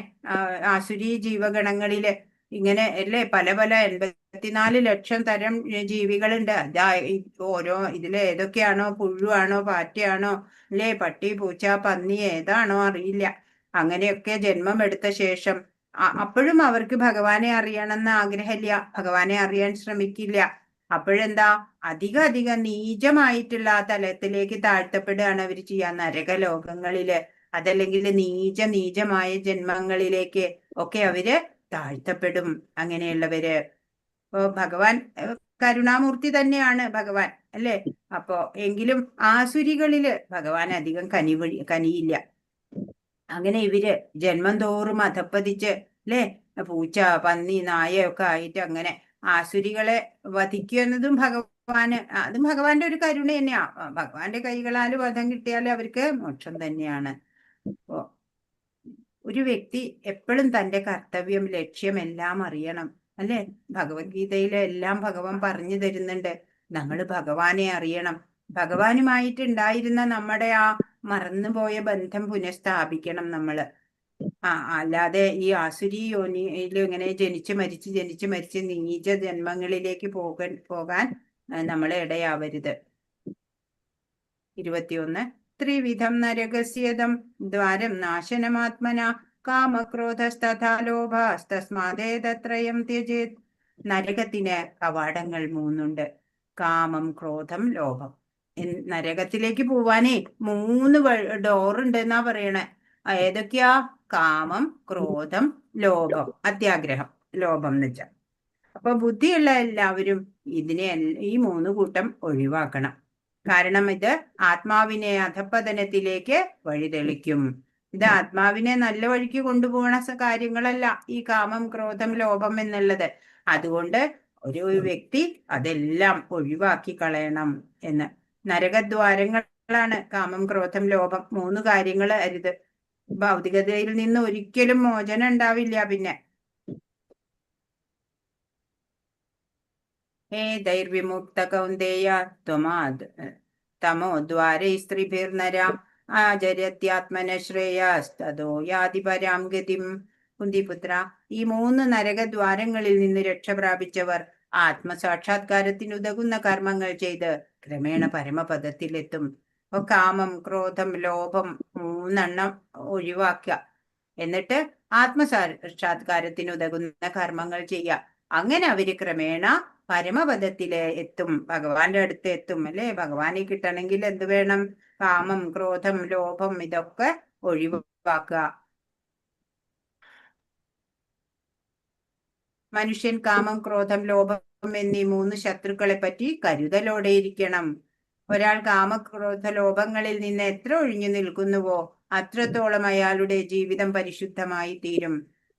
ആസുരീ ജീവഗണങ്ങളില് ഇങ്ങനെ അല്ലേ പല 84 ലക്ഷം തരം ജീവികളുണ്ട്. ഓരോ ഇതില് ഏതൊക്കെയാണോ, പുഴുവാണോ, പാറ്റയാണോ, അല്ലേ പട്ടി, പൂച്ച, പന്നി ഏതാണോ അറിയില്ല. അങ്ങനെയൊക്കെ ജന്മം എടുത്ത ശേഷം അപ്പോഴും അവർക്ക് ഭഗവാനെ അറിയണമെന്ന് ആഗ്രഹമില്ല, ഭഗവാനെ അറിയാൻ ശ്രമിക്കില്ല. അപ്പോഴെന്താ, അധികം നീചമായിട്ടുള്ള ആ തലത്തിലേക്ക് താഴ്ത്തപ്പെടുകയാണ് അവർ ചെയ്യാൻ. നരകലോകങ്ങളില് അതല്ലെങ്കിൽ നീചമായ ജന്മങ്ങളിലേക്ക് ഒക്കെ അവര് താഴ്ത്തപ്പെടും. അങ്ങനെയുള്ളവര് ഭഗവാൻ കരുണാമൂർത്തി തന്നെയാണ് ഭഗവാൻ അല്ലേ. അപ്പോ എങ്കിലും ആസുരികളില് ഭഗവാൻ അധികം കനിയില്ല. അങ്ങനെ ഇവര് ജന്മം തോറും അധപ്പതിച്ച് അല്ലേ, പൂച്ച, പന്നി, നായയൊക്കെ ആയിട്ട് അങ്ങനെ ആസുരികളെ വധിക്കുക എന്നതും അതും ഭഗവാന്റെ ഒരു കരുണ തന്നെയാ. ഭഗവാന്റെ കൈകളാൽ വധം കിട്ടിയാൽ അവർക്ക് മോക്ഷം തന്നെയാണ്. അപ്പോ ഒരു വ്യക്തി എപ്പോഴും തന്റെ കർത്തവ്യം, ലക്ഷ്യം എല്ലാം അറിയണം അല്ലെ. ഭഗവത്ഗീതയിലെ എല്ലാം ഭഗവാൻ പറഞ്ഞു തരുന്നുണ്ട്. നമ്മൾ ഭഗവാനെ അറിയണം. ഭഗവാനുമായിട്ടുണ്ടായിരുന്ന നമ്മുടെ ആ മറന്നുപോയ ബന്ധം പുനഃസ്ഥാപിക്കണം നമ്മള്. അല്ലാതെ ഈ ആസുരി യോനിയിൽ ഇങ്ങനെ ജനിച്ചു മരിച്ച് നീച ജന്മങ്ങളിലേക്ക് പോകാൻ നമ്മളെ ഇടയാവരുത്. 21 ത്രിവിധം നരകസ്യതം ദ്വാരം നാശനമാത്മന കാമക്രോധസ്തഥാ ലോഭാസ്തസ്മാദേതത്രയം ത്യജേത്. നരകത്തിന് കവാടങ്ങൾ 3 കാമം, ക്രോധം, ലോഭം. നരകത്തിലേക്ക് പോവാനേ 3 ഡോറുണ്ട് എന്നാ പറയണേ. ഏതൊക്കെയാ? കാമം, ക്രോധം, ലോഭം, അത്യാഗ്രഹം. ലോഭം എന്ന് വെച്ചാൽ അപ്പൊ ബുദ്ധിയുള്ള എല്ലാവരും ഈ 3 കൂട്ടം ഒഴിവാക്കണം. കാരണം ഇത് ആത്മാവിനെ അധപ്പതനത്തിലേക്ക് വഴിതെളിക്കും. ഇത് ആത്മാവിനെ നല്ല വഴിക്ക് കൊണ്ടുപോകണ കാര്യങ്ങളല്ല ഈ കാമം, ക്രോധം, ലോഭം എന്നുള്ളത്. അതുകൊണ്ട് ഒരു വ്യക്തി അതെല്ലാം ഒഴിവാക്കി കളയണം എന്ന്. നരകദ്വാരങ്ങളാണ് കാമം, ക്രോധം, ലോഭം. 3 കാര്യങ്ങൾ അരുത്. ഭൗതികതയിൽ നിന്ന് ഒരിക്കലും മോചനം ഉണ്ടാവില്ല. പിന്നെ ഏതൈർവിമുക്ത കൗന്ദേയ തമോ ദ്വാരൈ സ്ത്രീഭിർനര ആചര്യത്യാത്മന ശ്രേയസ്തോ യാതി പരാം ഗതിം. കുന്തിപുത്ര, ഈ 3 നരകദ്വാരങ്ങളിൽ നിന്ന് രക്ഷ പ്രാപിച്ചവർ ആത്മസാക്ഷാത്കാരത്തിനുതകുന്ന കർമ്മങ്ങൾ ചെയ്ത് ക്രമേണ പരമപദത്തിലെത്തും. അപ്പൊ കാമം, ക്രോധം, ലോഭം 3 ഒഴിവാക്കുക. എന്നിട്ട് ആത്മസാക്ഷാത്കാരത്തിനുതകുന്ന കർമ്മങ്ങൾ ചെയ്യുക. അങ്ങനെ അവര് ക്രമേണ പരമപദത്തില് എത്തും, ഭഗവാന്റെ അടുത്ത് എത്തും അല്ലെ. ഭഗവാനെ കിട്ടണമെങ്കിൽ എന്ത് വേണം? കാമം, ക്രോധം, ലോഭം ഇതൊക്കെ ഒഴിവാക്കുക. മനുഷ്യൻ കാമം, ക്രോധം, ലോഭം എന്നീ 3 ശത്രുക്കളെ പറ്റി കരുതലോടെ ഇരിക്കണം. ഒരാൾ കാമക്രോധ ലോഭങ്ങളിൽ നിന്ന് എത്ര ഒഴിഞ്ഞു നിൽക്കുന്നുവോ അത്രത്തോളം അയാളുടെ ജീവിതം പരിശുദ്ധമായി തീരും.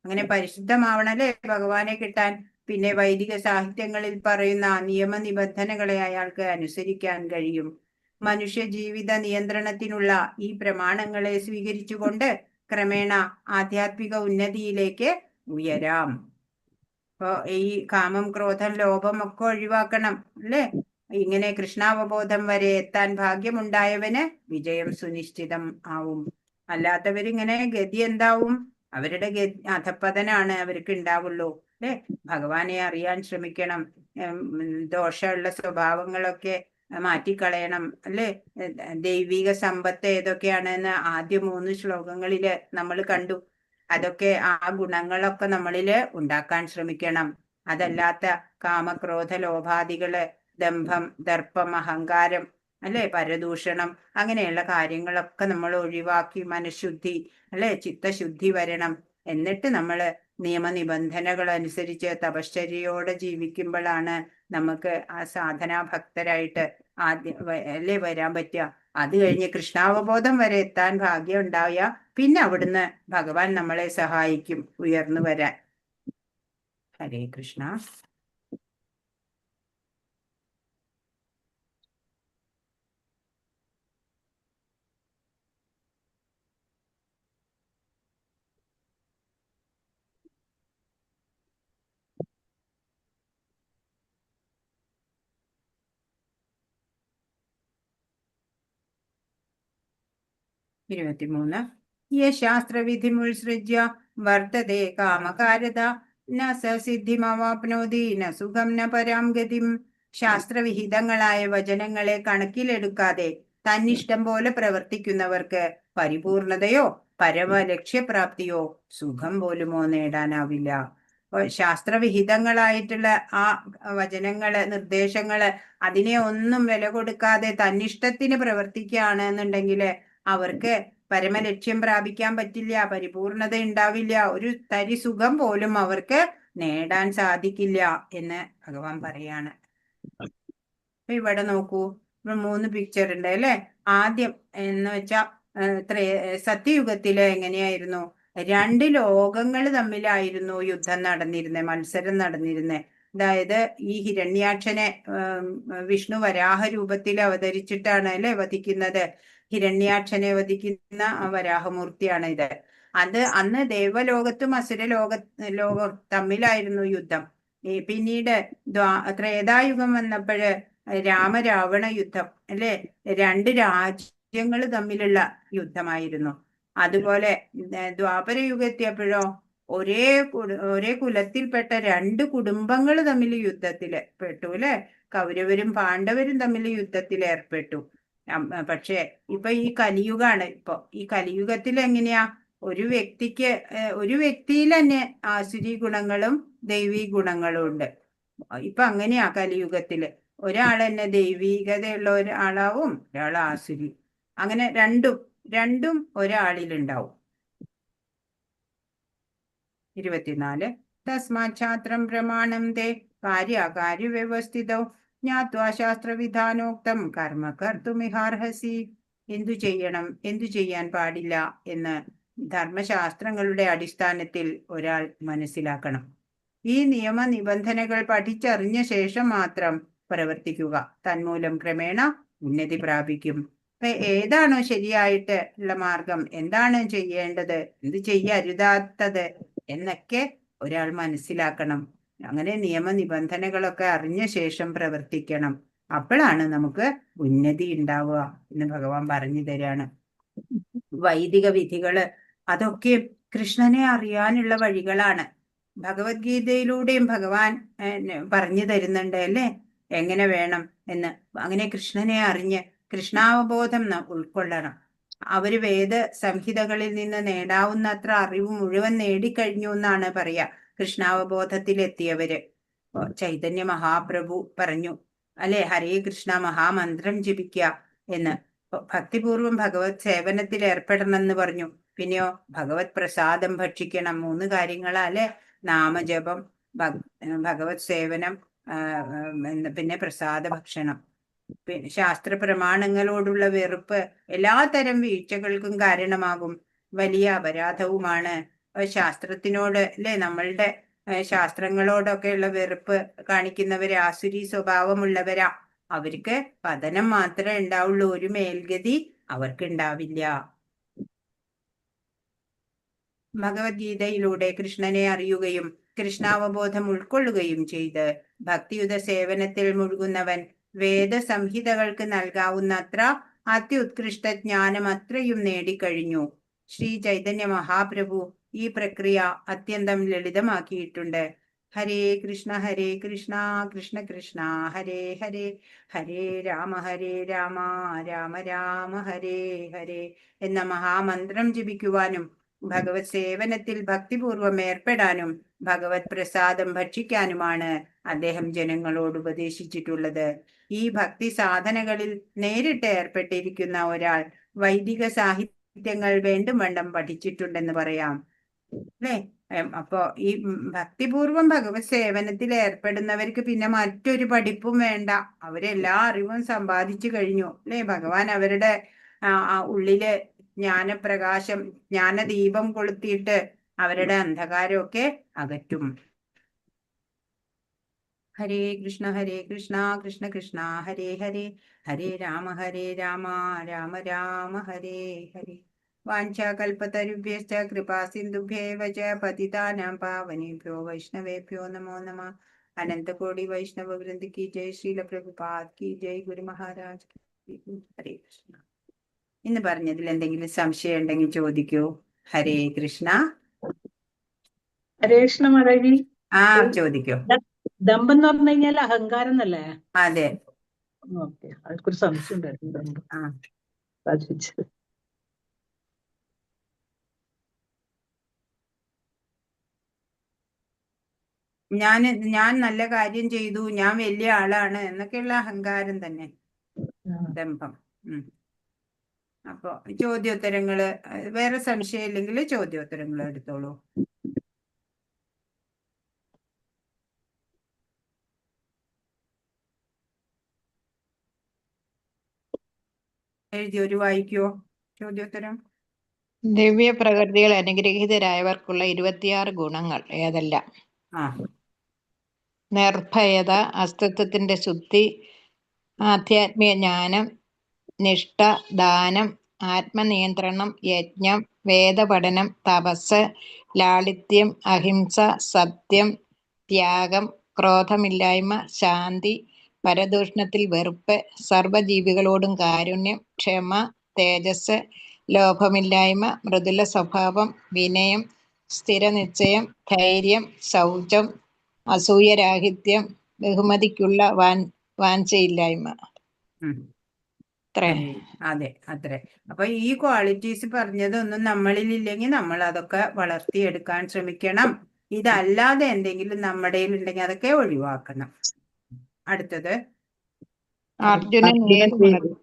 അങ്ങനെ പരിശുദ്ധമാവണല്ലേ ഭഗവാനെ കിട്ടാൻ. പിന്നെ വൈദിക സാഹിത്യങ്ങളിൽ പറയുന്ന നിയമനിബന്ധനകളെ അയാൾക്ക് അനുസരിക്കാൻ കഴിയും. മനുഷ്യ ജീവിത നിയന്ത്രണത്തിനുള്ള ഈ പ്രമാണങ്ങളെ സ്വീകരിച്ചുകൊണ്ട് ക്രമേണ ആധ്യാത്മിക ഉന്നതിയിലേക്ക് ഉയരാം. അപ്പോ ഈ കാമം, ക്രോധം, ലോഭം ഒക്കെ ഒഴിവാക്കണം അല്ലേ. ഇങ്ങനെ കൃഷ്ണാവബോധം വരെ എത്താൻ ഭാഗ്യമുണ്ടായവന് വിജയം സുനിശ്ചിതം ആവും. അല്ലാത്തവരിങ്ങനെ ഗതി എന്താവും? അവരുടെ അധപ്പതനാണ് അവർക്ക് ഉണ്ടാവുള്ളൂ അല്ലെ. ഭഗവാനെ അറിയാൻ ശ്രമിക്കണം. ദോഷമുള്ള സ്വഭാവങ്ങളൊക്കെ മാറ്റിക്കളയണം അല്ലെ. ദൈവിക സമ്പത്ത് ഏതൊക്കെയാണെന്ന് ആദ്യ 3 ശ്ലോകങ്ങളില് നമ്മൾ കണ്ടു. അതൊക്കെ ആ ഗുണങ്ങളൊക്കെ നമ്മളില് ഉണ്ടാക്കാൻ ശ്രമിക്കണം. അതല്ലാത്ത കാമക്രോധ ലോഭാദികള്, ദംഭം, ദർപ്പം, അഹങ്കാരം അല്ലെ, പരദൂഷണം അങ്ങനെയുള്ള കാര്യങ്ങളൊക്കെ നമ്മൾ ഒഴിവാക്കി മനഃശുദ്ധി അല്ലെ, ചിത്തശുദ്ധി വരണം. എന്നിട്ട് നമ്മൾ നിയമനിബന്ധനകൾ അനുസരിച്ച് തപശ്ചര്യയോടെ ജീവിക്കുമ്പോഴാണ് നമുക്ക് ആ സാധനാ ഭക്തരായിട്ട് അല്ലേ വരാൻ പറ്റുക. അത് കഴിഞ്ഞ് കൃഷ്ണാവബോധം വരെ എത്താൻ ഭാഗ്യം ഉണ്ടായ പിന്നെ അവിടുന്ന് ഭഗവാൻ നമ്മളെ സഹായിക്കും ഉയർന്നു വരാൻ. ഹരേ കൃഷ്ണ. യശാസ്ത്രവിധിമുത്സൃജ്യ വർത്തതേ കാമകാരത ന സ സിദ്ധിമവാപ്നോതി ന സുഖം ന പരാം ഗതിം. ശാസ്ത്രവിഹിതങ്ങളായ വചനങ്ങളെ കണക്കിലെടുക്കാതെ തന്നിഷ്ടം പോലെ പ്രവർത്തിക്കുന്നവർക്ക് പരിപൂർണതയോ പരമലക്ഷ്യപ്രാപ്തിയോ സുഖം പോലുമോ നേടാനാവില്ല. ശാസ്ത്രവിഹിതങ്ങളായിട്ടുള്ള ആ വചനങ്ങള്, നിർദ്ദേശങ്ങള് അതിനെ ഒന്നും വില കൊടുക്കാതെ തന്നിഷ്ടത്തിന് പ്രവർത്തിക്കുകയാണ് എന്നുണ്ടെങ്കിൽ അവർക്ക് പരമലക്ഷ്യം പ്രാപിക്കാൻ പറ്റില്ല, പരിപൂർണത ഉണ്ടാവില്ല, ഒരു തരി സുഖം പോലും അവർക്ക് നേടാൻ സാധിക്കില്ല എന്ന് ഭഗവാൻ പറയാണ്. ഇവിടെ നോക്കൂ, 3 പിക്ചർ ഉണ്ട് അല്ലെ. ആദ്യം എന്ന് വെച്ചാ സത്യയുഗത്തില് എങ്ങനെയായിരുന്നു? രണ്ട് ലോകങ്ങൾ തമ്മിലായിരുന്നു യുദ്ധം നടന്നിരുന്നത്, മത്സരം നടന്നിരുന്നത്. അതായത് ഈ ഹിരണ്യാക്ഷനെ വിഷ്ണു വരാഹ രൂപത്തിൽ അവതരിച്ചിട്ടാണ് അല്ലെ വധിക്കുന്നത്. ഹിരണ്യാക്ഷനെ വധിക്കുന്ന വരാഹമൂർത്തിയാണ് ഇത്. അന്ന് ദേവലോകത്തും ലോകം തമ്മിലായിരുന്നു യുദ്ധം. പിന്നീട് ത്രേതായുഗം വന്നപ്പോഴ് രാമരാവണ യുദ്ധം അല്ലെ, രണ്ട് രാജ്യങ്ങൾ തമ്മിലുള്ള യുദ്ധമായിരുന്നു. അതുപോലെ ദ്വാപര യുഗം എത്തിയപ്പോഴോ ഒരേ കുലത്തിൽപ്പെട്ട രണ്ട് കുടുംബങ്ങൾ തമ്മിൽ യുദ്ധത്തില് പെട്ടു അല്ലെ. കൗരവരും പാണ്ഡവരും തമ്മിൽ യുദ്ധത്തിൽ ഏർപ്പെട്ടു. പക്ഷേ ഇപ്പൊ ഈ കലിയുഗാണ്. ഈ കലിയുഗത്തിൽ എങ്ങനെയാ, ഒരു വ്യക്തിയിൽ തന്നെ ആസുരി ഗുണങ്ങളും ദൈവീ ഗുണങ്ങളും ഉണ്ട്. ഇപ്പൊ അങ്ങനെയാ കലിയുഗത്തില്. ഒരാൾ തന്നെ ദൈവീകതയുള്ള ഒരാളാവും, ഒരാൾ ആസുരി. അങ്ങനെ രണ്ടും ഒരാളിലുണ്ടാവും. 24 തസ്മാച്ഛാത്രം പ്രമാണം തേ കാര്യകാര്യവ്യവസ്ഥിതോ ജ്ഞാത്വാ ശാസ്ത്രവിധാനോക്തം കർമ്മ കർത്തുമിഹാർഹസി. എന്തു ചെയ്യാൻ പാടില്ല എന്ന് ധർമ്മശാസ്ത്രങ്ങളുടെ അടിസ്ഥാനത്തിൽ ഒരാൾ മനസ്സിലാക്കണം. ഈ നിയമ നിബന്ധനകൾ പഠിച്ചറിഞ്ഞ ശേഷം മാത്രം പ്രവർത്തിക്കുക. തന്മൂലം ക്രമേണ ഉന്നതി പ്രാപിക്കും. ഏതാണോ ശരിയായിട്ട് ഉള്ള മാർഗം, എന്താണ് ചെയ്യേണ്ടത്, എന്ത് ചെയ്യരുതാത്തത് എന്നൊക്കെ ഒരാൾ മനസ്സിലാക്കണം. അങ്ങനെ നിയമനിബന്ധനകളൊക്കെ അറിഞ്ഞ ശേഷം പ്രവർത്തിക്കണം. അപ്പോഴാണ് നമുക്ക് ഉന്നതി ഉണ്ടാവുക എന്ന് ഭഗവാൻ പറഞ്ഞു തരാണ്. വൈദിക വിധികള് അതൊക്കെ കൃഷ്ണനെ അറിയാനുള്ള വഴികളാണ്. ഭഗവത്ഗീതയിലൂടെയും ഭഗവാൻ പറഞ്ഞു തരുന്നുണ്ട് അല്ലേ, എങ്ങനെ വേണം എന്ന്. അങ്ങനെ കൃഷ്ണനെ അറിഞ്ഞ് കൃഷ്ണാവബോധം ഉൾക്കൊള്ളണം. അവര് വേദ സംഹിതകളിൽ നിന്ന് നേടാവുന്നത്ര അറിവ് മുഴുവൻ നേടിക്കഴിഞ്ഞു എന്നാണ് പറയാ കൃഷ്ണാവബോധത്തിലെത്തിയവര്. ചൈതന്യ മഹാപ്രഭു പറഞ്ഞു അല്ലെ, ഹരേ കൃഷ്ണ മഹാമന്ത്രം ജപിക്കുക എന്ന്. ഭക്തിപൂർവം ഭഗവത് സേവനത്തിൽ ഏർപ്പെടണം എന്ന് പറഞ്ഞു. പിന്നെയോ ഭഗവത് പ്രസാദം ഭക്ഷിക്കണം. 3 കാര്യങ്ങളാ അല്ലെ, നാമജപം, ഭഗവത് സേവനം, പിന്നെ പ്രസാദ ഭക്ഷണം. പിന്നെ ശാസ്ത്ര പ്രമാണങ്ങളോടുള്ള വെറുപ്പ് എല്ലാത്തരം വീഴ്ചകൾക്കും കാരണമാകും, വലിയ അപരാധവുമാണ്. ശാസ്ത്രത്തിനോട് അല്ലെ, നമ്മളുടെ ശാസ്ത്രങ്ങളോടൊക്കെയുള്ള വെറുപ്പ് കാണിക്കുന്നവര് ആസുരി സ്വഭാവമുള്ളവരാ. അവർക്ക് പതനം മാത്രമേ ഉണ്ടാവുള്ളൂ, ഒരു മേൽഗതി അവർക്ക് ഉണ്ടാവില്ല. ഭഗവത്ഗീതയിലൂടെ കൃഷ്ണനെ അറിയുകയും കൃഷ്ണാവബോധം ഉൾക്കൊള്ളുകയും ചെയ്ത് ഭക്തിയുത സേവനത്തിൽ മുഴുകുന്നവൻ വേദസംഹിതകൾക്ക് നൽകാവുന്നത്ര അത്യുത്കൃഷ്ട ജ്ഞാനം അത്രയും നേടിക്കഴിഞ്ഞു. ശ്രീ ചൈതന്യ മഹാപ്രഭു ഈ പ്രക്രിയ അത്യന്തം ലളിതമാക്കിയിട്ടുണ്ട്. ഹരേ കൃഷ്ണ കൃഷ്ണ കൃഷ്ണ ഹരേ ഹരേ, ഹരേ രാമ രാമ രാമ ഹരേ ഹരേ എന്ന മഹാമന്ത്രം ജപിക്കുവാനും ഭഗവത് സേവനത്തിൽ ഭക്തിപൂർവം ഏർപ്പെടാനും ഭഗവത് പ്രസാദം ഭക്ഷിക്കാനുമാണ് അദ്ദേഹം ജനങ്ങളോട് ഉപദേശിച്ചിട്ടുള്ളത്. ഈ ഭക്തി സാധനകളിൽ നേരിട്ട് ഏർപ്പെട്ടിരിക്കുന്ന ഒരാൾ വൈദിക സാഹിത്യങ്ങൾ വേണ്ടും വണ്ണം പഠിച്ചിട്ടുണ്ടെന്ന് പറയാം അല്ലേ. അപ്പോ ഈ ഭക്തിപൂർവം ഭഗവത് സേവനത്തിൽ ഏർപ്പെടുന്നവർക്ക് പിന്നെ മറ്റൊരു പഠിപ്പും വേണ്ട. അവരെല്ലാ അറിവും സമ്പാദിച്ചു കഴിഞ്ഞു അല്ലേ. ഭഗവാൻ അവരുടെ ഉള്ളില് ജ്ഞാനപ്രകാശം, ജ്ഞാനദീപം കൊളുത്തിയിട്ട് അവരുടെ അന്ധകാരമൊക്കെ അകറ്റും. ഹരേ കൃഷ്ണ കൃഷ്ണ കൃഷ്ണ ഹരേ ഹരേ, ഹരേ രാമ രാമ രാമ ഹരേ ഹരേ. വാഞ്ചാകൽപതരുഭ്യശ്ച കൃപാ സിന്ധുഭ്യേവ ച പതിതാനാം പാവനേഭ്യോ വൈഷ്ണവേഭ്യോ നമോ നമഃ. അനന്തകോടി വൈഷ്ണവ വൃന്ദ കി ജയ്, ശ്രീല പ്രഭുപാദ് കി ജയ്, ഗുരു മഹാരാജ് കി ജയ്. ഹരേ കൃഷ്ണ. ഇന്ന് പറഞ്ഞതിൽ എന്തെങ്കിലും സംശയം ഉണ്ടെങ്കിൽ ചോദിക്കൂ. ഹരേ കൃഷ്ണ. ഹരേ കൃഷ്ണ മാതാജി. ചോദിക്കൂ. ദമ്പം എന്ന് പറഞ്ഞു കഴിഞ്ഞാൽ അഹങ്കാരം എന്നല്ലേ? അതെ. ഓക്കെ, അതൊരു സംശയം ഉണ്ടായിരുന്നു. ഞാൻ നല്ല കാര്യം ചെയ്തു, ഞാൻ വലിയ ആളാണ് എന്നൊക്കെയുള്ള അഹങ്കാരം തന്നെ ദമ്പം. അപ്പൊ ചോദ്യോത്തരങ്ങള്, വേറെ സംശയം ഇല്ലെങ്കിൽ ചോദ്യോത്തരങ്ങൾ എടുത്തോളൂ. എഴുതിയൊരു വായിക്കുവോ? ചോദ്യോത്തരം. ദിവ്യ പ്രകൃതികൾ അനുഗ്രഹീതരായവർക്കുള്ള 26 ഗുണങ്ങൾ ഏതെല്ലാം? ആ നിർഭയത, അസ്തിത്വത്തിന്റെ ശുദ്ധി, ആധ്യാത്മിക ജ്ഞാനം, നിഷ്ഠ, ദാനം, ആത്മനിയന്ത്രണം, യജ്ഞം, വേദപഠനം, തപസ്, ലാളിത്യം, അഹിംസ, സത്യം, ത്യാഗം, ക്രോധമില്ലായ്മ, ശാന്തി, പരദൂഷണത്തിൽ വെറുപ്പ്, സർവ്വജീവികളോടും കാരുണ്യം, ക്ഷമ, തേജസ്, ലോഭമില്ലായ്മ, മൃദുല സ്വഭാവം, വിനയം, സ്ഥിരനിശ്ചയം, ധൈര്യം, ശൗചം, അസൂയരാഹിത്യം, ബഹുമതിക്കുള്ള വാഞ്ചയില്ലായ്മ. ഉം. ഇത്രേ. അതെ അത്രേ. അപ്പൊ ഈ ക്വാളിറ്റീസ് പറഞ്ഞതൊന്നും നമ്മളിൽ ഇല്ലെങ്കിൽ നമ്മൾ അതൊക്കെ വളർത്തിയെടുക്കാൻ ശ്രമിക്കണം. ഇതല്ലാതെ എന്തെങ്കിലും നമ്മുടെ ഉണ്ടെങ്കിൽ അതൊക്കെ ഒഴിവാക്കണം. അടുത്തത് അർജുനൻ ഏത് ഗുണത്തിൽ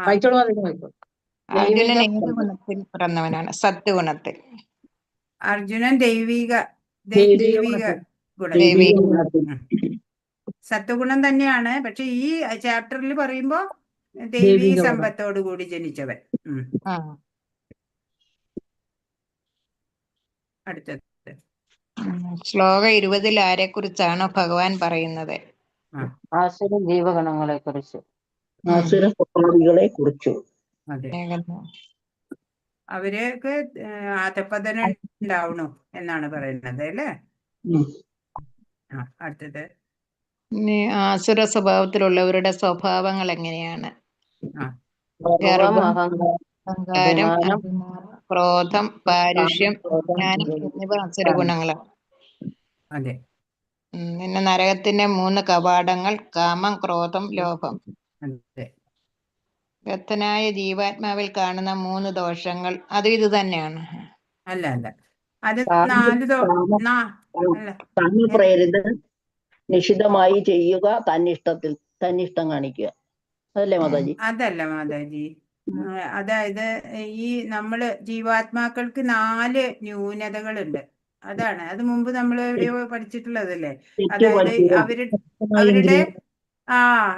വായിച്ചോളൂ, അതിന് വായിക്കോളൂ. അർജുനൻ ഏത് ഗുണത്തിൽ പിറന്നവനാണ്? സത്വഗുണത്തിൽ. അർജുനൻ ദൈവിക ദൈവിക ഗുണം. ദൈവിക സത്വഗുണം തന്നെയാണ്. പക്ഷെ ഈ ചാപ്റ്ററിൽ പറയുമ്പോ ദൈവിക ദൈവിക ഗുണം. സമ്പത്തോടു കൂടി ജനിച്ചവൻ. ആ. അടുത്തത് ശ്ലോകം 20 ആരെക്കുറിച്ചാണ് ഭഗവാൻ പറയുന്നത്? ആസുര ജീവഗണങ്ങളെ കുറിച്ച്. ആസുര സ്വഭാവികളെ കുറിച്ചു. അതെ, അവർക്ക് അധപ്പതനം ഉണ്ടാവണു എന്നാണ് പറയുന്നത് അല്ലേ? അടുത്തത് ആസുര സ്വഭാവത്തിലുള്ളവരുടെ സ്വഭാവങ്ങൾ എങ്ങനെയാണ്? ഗർവം, അഹങ്കാരം, അഭിമാനം, അഭിമാനം, ക്രോധം, പാരുഷ്യം, ജ്ഞാനം എന്നിവ അസുര ഗുണങ്ങളാണ്. അതെ. പിന്നെ നരകത്തിന്റെ 3 കവാടങ്ങൾ: കാമം, ക്രോധം, ലോഭം. അതെ. ബദ്ധനായ ജീവാത്മാവിൽ കാണുന്ന 3 ദോഷങ്ങൾ അത് ഇത് തന്നെയാണ്. അല്ല അത് 4 പ്രേരിത നിഷിദ്ധമായി ചെയ്യുക, തന്നിഷ്ടം കാണിക്കുക. അതല്ലേ മാതാജി? അതല്ല മാതാജി. അതായത് ഈ നമ്മള് ജീവാത്മാക്കൾക്ക് 4 ന്യൂനതകളുണ്ട്. അതാണ്. അത് മുമ്പ് നമ്മൾ എവിടെയോ പഠിച്ചിട്ടുള്ളതല്ലേ? അതായത് അവരുടെ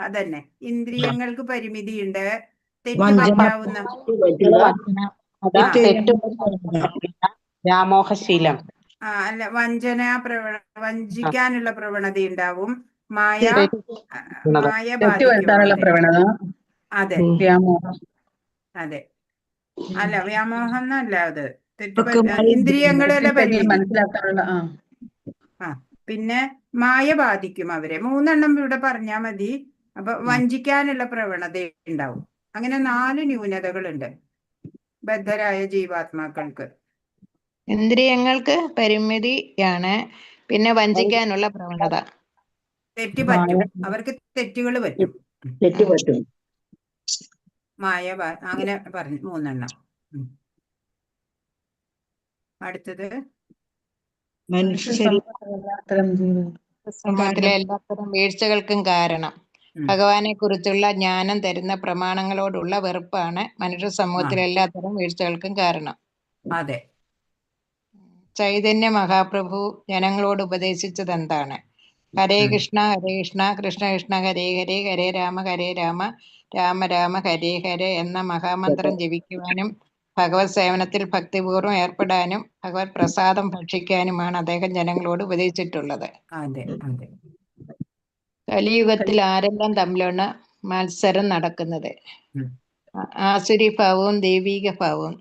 അതന്നെ, ഇന്ദ്രിയങ്ങൾക്ക് പരിമിതിയുണ്ട്. തെറ്റ് പറ്റാവുന്ന വ്യാമോഹശീലം, അല്ല, വഞ്ചിക്കാനുള്ള പ്രവണത ഉണ്ടാവും. മായ ബാധിക്കും. പ്രവണത. അതെ വ്യാമോഹം. അതെ. അല്ല, വ്യാമോഹം എന്നല്ല, അത് ഇന്ദ്രിയങ്ങളെ പരിമിതി. മനസ്സിലാക്കാനുള്ള പിന്നെ മായ ബാധിക്കും അവരെ. 3 എണ്ണം ഇവിടെ പറഞ്ഞാൽ മതി. അപ്പൊ വഞ്ചിക്കാനുള്ള പ്രവണത ഉണ്ടാവും. അങ്ങനെ 4 ന്യൂനതകളുണ്ട് ബദ്ധരായ ജീവാത്മാക്കൾക്ക്. ഇന്ദ്രിയങ്ങൾക്ക് പരിമിതിയാണ്. പിന്നെ വഞ്ചിക്കാനുള്ള പ്രവണത. തെറ്റ് പറ്റും, അവർക്ക് തെറ്റുകൾ പറ്റും. മായ അങ്ങനെ പറഞ്ഞു 3 എണ്ണം. അടുത്തത് സമൂഹത്തിലെ എല്ലാത്തരം വീഴ്ചകൾക്കും കാരണം ഭഗവാനെ കുറിച്ചുള്ള ജ്ഞാനം തരുന്ന പ്രമാണങ്ങളോടുള്ള വെറുപ്പാണ് മനുഷ്യ സമൂഹത്തിലെ എല്ലാത്തരം വീഴ്ചകൾക്കും കാരണം. അതെ. ചൈതന്യ മഹാപ്രഭു ജനങ്ങളോട് ഉപദേശിച്ചത് എന്താണ്? ഹരേ കൃഷ്ണ ഹരേ കൃഷ്ണ കൃഷ്ണ കൃഷ്ണ ഹരേ ഹരേ, ഹരേ രാമ രാമ രാമ ഹരേ ഹരേ എന്ന മഹാമന്ത്രം ജപിക്കുവാനും ഭഗവത് സേവനത്തിൽ ഭക്തിപൂർവ്വം ഏർപ്പെടാനും ഭഗവത് പ്രസാദം ഭക്ഷിക്കാനുമാണ് അദ്ദേഹം ജനങ്ങളോട് ഉപദേശിച്ചിട്ടുള്ളത്. കലിയുഗത്തിൽ ആരെല്ലാം തമ്മിലാണ് മത്സരം നടക്കുന്നത്? ആസുരി ഭാവവും ദൈവിക ഭാവവും.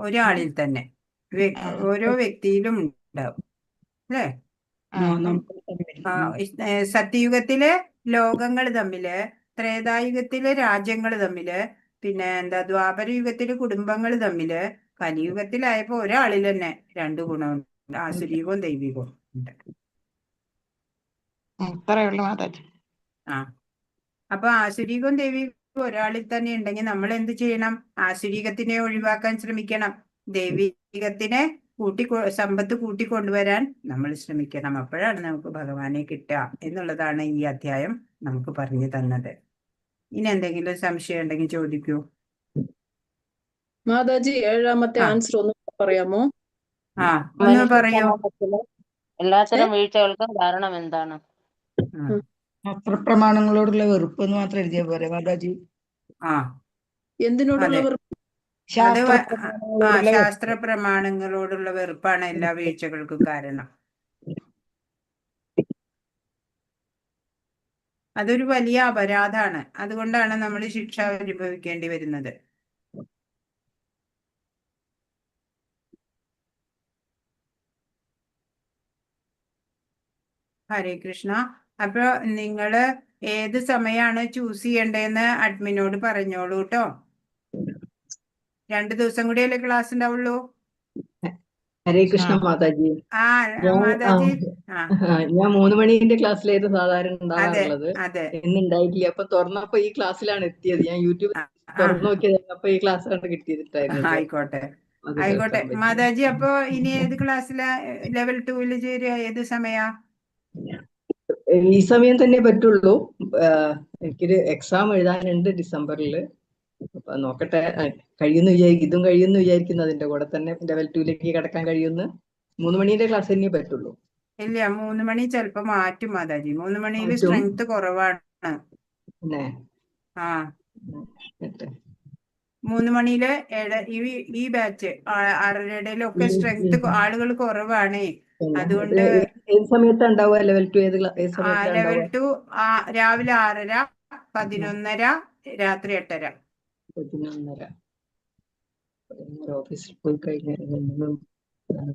ഒരാളിൽ തന്നെ ഓരോ വ്യക്തിയിലും ഉണ്ടാവും അല്ലേ? സത്യയുഗത്തിലെ ലോകങ്ങൾ തമ്മില്, ത്രേതായുഗത്തിലെ രാജ്യങ്ങൾ തമ്മില്, പിന്നെ ദ്വാപരയുഗത്തിലെ കുടുംബങ്ങൾ തമ്മില്, കലിയുഗത്തിലായപ്പോ ഒരാളിൽ തന്നെ 2 ഗുണമുണ്ട്, ആസുരീകവും ദൈവികവും ഉണ്ട്. അപ്പൊ ആസുരീകവും ദൈവികവും ഒരാളിൽ തന്നെ ഉണ്ടെങ്കിൽ നമ്മൾ എന്ത് ചെയ്യണം? ആസുരീകത്തിനെ ഒഴിവാക്കാൻ ശ്രമിക്കണം. ദൈവികത്തിനെ സമ്പത്ത് കൂട്ടിക്കൊണ്ടുവരാൻ നമ്മൾ ശ്രമിക്കണം. അപ്പോഴാണ് നമുക്ക് ഭഗവാനെ കിട്ടുക എന്നുള്ളതാണ് ഈ അധ്യായം നമുക്ക് പറഞ്ഞു തന്നത്. ഇനി എന്തെങ്കിലും സംശയം ഉണ്ടെങ്കിൽ ചോദിക്കൂ. മാതാജി, 7ാമത്തെ ആൻസർ ഒന്ന് പറയാമോ? ഒന്ന് പറയൂ. എല്ലാത്തരം വീഴ്ചകൾക്കും കാരണം എന്താണ്? പ്രമാണങ്ങളോടുള്ള വെറുപ്പ് എന്ന് മാത്രം എഴുതിയ പോലെ മാതാജി. എന്തിനോടുള്ള വെറുപ്പ്? അത് ശാസ്ത്രപ്രമാണങ്ങളോടുള്ള ശാസ്ത്ര പ്രമാണങ്ങളോടുള്ള വെറുപ്പാണ് എല്ലാ വീഴ്ചകൾക്കും കാരണം. അതൊരു വലിയ അപരാധാണ്. അതുകൊണ്ടാണ് നമ്മൾ ശിക്ഷ അനുഭവിക്കേണ്ടി വരുന്നത്. ഹരേ കൃഷ്ണ. അപ്പൊ നിങ്ങള് ഏത് സമയമാണ് ചൂസ് ചെയ്യണ്ടേന്ന് അഡ്മിനോട് പറഞ്ഞോളൂ കേട്ടോ. 2 ദിവസം കൂടിയല്ലേ ക്ലാസ് ഉണ്ടാവുള്ളൂ. ഹരേ കൃഷ്ണ മാതാജി. മാതാജി. ഞാൻ 3 മണിന്റെ ക്ലാസ്സിലായിരുന്നു സാധാരണ അതെ ഉണ്ടാകാറുള്ളത്. അതെ. ഇന്ന് ഉണ്ടായിട്ടില്ല. അപ്പൊ തുറന്നപ്പോ ഈ ക്ലാസ്സിലാണ് എത്തിയത്. ഞാൻ യൂട്യൂബ് തുറന്നു നോക്കിയത് അപ്പൊ ഈ ക്ലാസ് കണ്ട് കിട്ടിയിട്ടുണ്ടായിരുന്നത്. ആയിക്കോട്ടെ ആയിക്കോട്ടെ മാതാജി. അപ്പൊ ഇനി ഏത് ക്ലാസ്സിലാ? ലെവൽ 2 ചേരുക? ഏത് സമയാ? ഈ സമയം തന്നെ പറ്റുള്ളൂ. എനിക്കൊരു എക്സാം എഴുതാനുണ്ട് ഡിസംബറിൽ. അപ്പൊ നോക്കട്ടെ, കഴിയുന്നു ഇതും കഴിയുന്നു വിചാരിക്കുന്നു. അതിന്റെ കൂടെ തന്നെ ലെവൽ 2ലേക്ക് കടക്കാൻ കഴിയുന്നു. 3 മണിന്റെ ക്ലാസ് തന്നെ പറ്റുള്ളൂ. ഇല്ല, 3 മണി ചിലപ്പോ മാറ്റും മാതാജി. 3 മണിയിൽ സ്ട്രെങ്ത് കുറവാണ്. ആ 3 മണിയില് ഈ ബാച്ച് 6:30-യിലൊക്കെ സ്ട്രെങ്ത് ആളുകൾ കുറവാണേ. അതുകൊണ്ട് ഏത് സമയത്താ ഉണ്ടാവുക ലെവൽ 2? ലെവൽ 2 രാവിലെ 6:30, 11:30, രാത്രി 8:30. 11:30. ഓഫീസിൽ പോയി കഴിഞ്ഞാൽ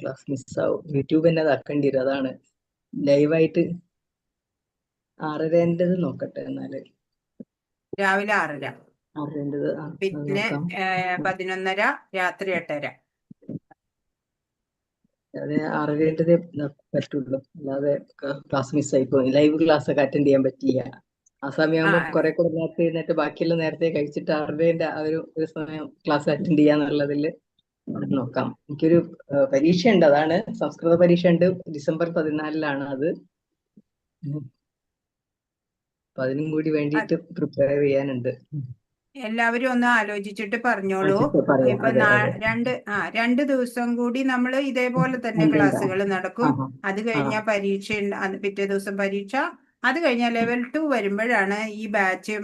ക്ലാസ് മിസ്സാവും. യൂട്യൂബ് തന്നെ അതാക്കേണ്ടി വരും. അതാണ് ലൈവായിട്ട് 6:30 നോക്കട്ടെ. എന്നാല് രാവിലെ 6:30, 6:30 പിന്നെ 11:30, രാത്രി 8:30. അത് 6:30 പറ്റുള്ളൂ. അല്ലാതെ ക്ലാസ് മിസ്സായി പോകും. ലൈവ് ക്ലാസ് ഒക്കെ അറ്റൻഡ് ചെയ്യാൻ പറ്റില്ല. ആ സമയമാകുമ്പോ കുറെ കൂടെ നേരത്തെ എന്നിട്ട് ബാക്കിയെല്ലാം നേരത്തെ കഴിച്ചിട്ട് 6:30 ആ ഒരു സമയം ക്ലാസ് അറ്റൻഡ് ചെയ്യാന്നുള്ളതിൽ നോക്കാം. എനിക്കൊരു പരീക്ഷ ഉണ്ട്. അതാണ് സംസ്കൃത പരീക്ഷ ഉണ്ട്. ഡിസംബർ 14-ലാണ് അത്. അപ്പൊ അതിനും കൂടി വേണ്ടിയിട്ട് പ്രിപ്പയർ ചെയ്യാനുണ്ട്. എല്ലാവരും ഒന്ന് ആലോചിച്ചിട്ട് പറഞ്ഞോളൂ. ഇപ്പൊ 2 ദിവസം കൂടി നമ്മൾ ഇതേപോലെ തന്നെ ക്ലാസ്സുകൾ നടക്കും. അത് കഴിഞ്ഞാൽ പരീക്ഷ, പിറ്റേ ദിവസം പരീക്ഷ. അത് കഴിഞ്ഞാൽ ലെവൽ 2 വരുമ്പോഴാണ് ഈ ബാച്ച്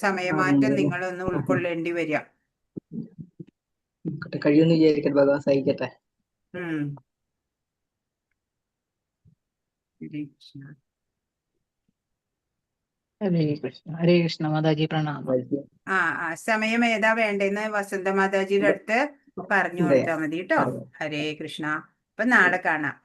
സമയമാറ്റം നിങ്ങളൊന്ന് ഉൾക്കൊള്ളേണ്ടി വരിക. കഴിയുമെന്ന് വിചാരിക്കട്ടെ. ഭഗവാൻ സഹിക്കട്ടെ. ഹരേ കൃഷ്ണ. ഹരേ കൃഷ്ണ മാതാജി, പ്രണാമം. സമയം ഏതാ വേണ്ടെന്ന് വസന്ത മാതാജിയുടെ അടുത്ത് പറഞ്ഞു കൊടുത്താൽ മതി കേട്ടോ. ഹരേ കൃഷ്ണ. അപ്പൊ നാളെ കാണാം.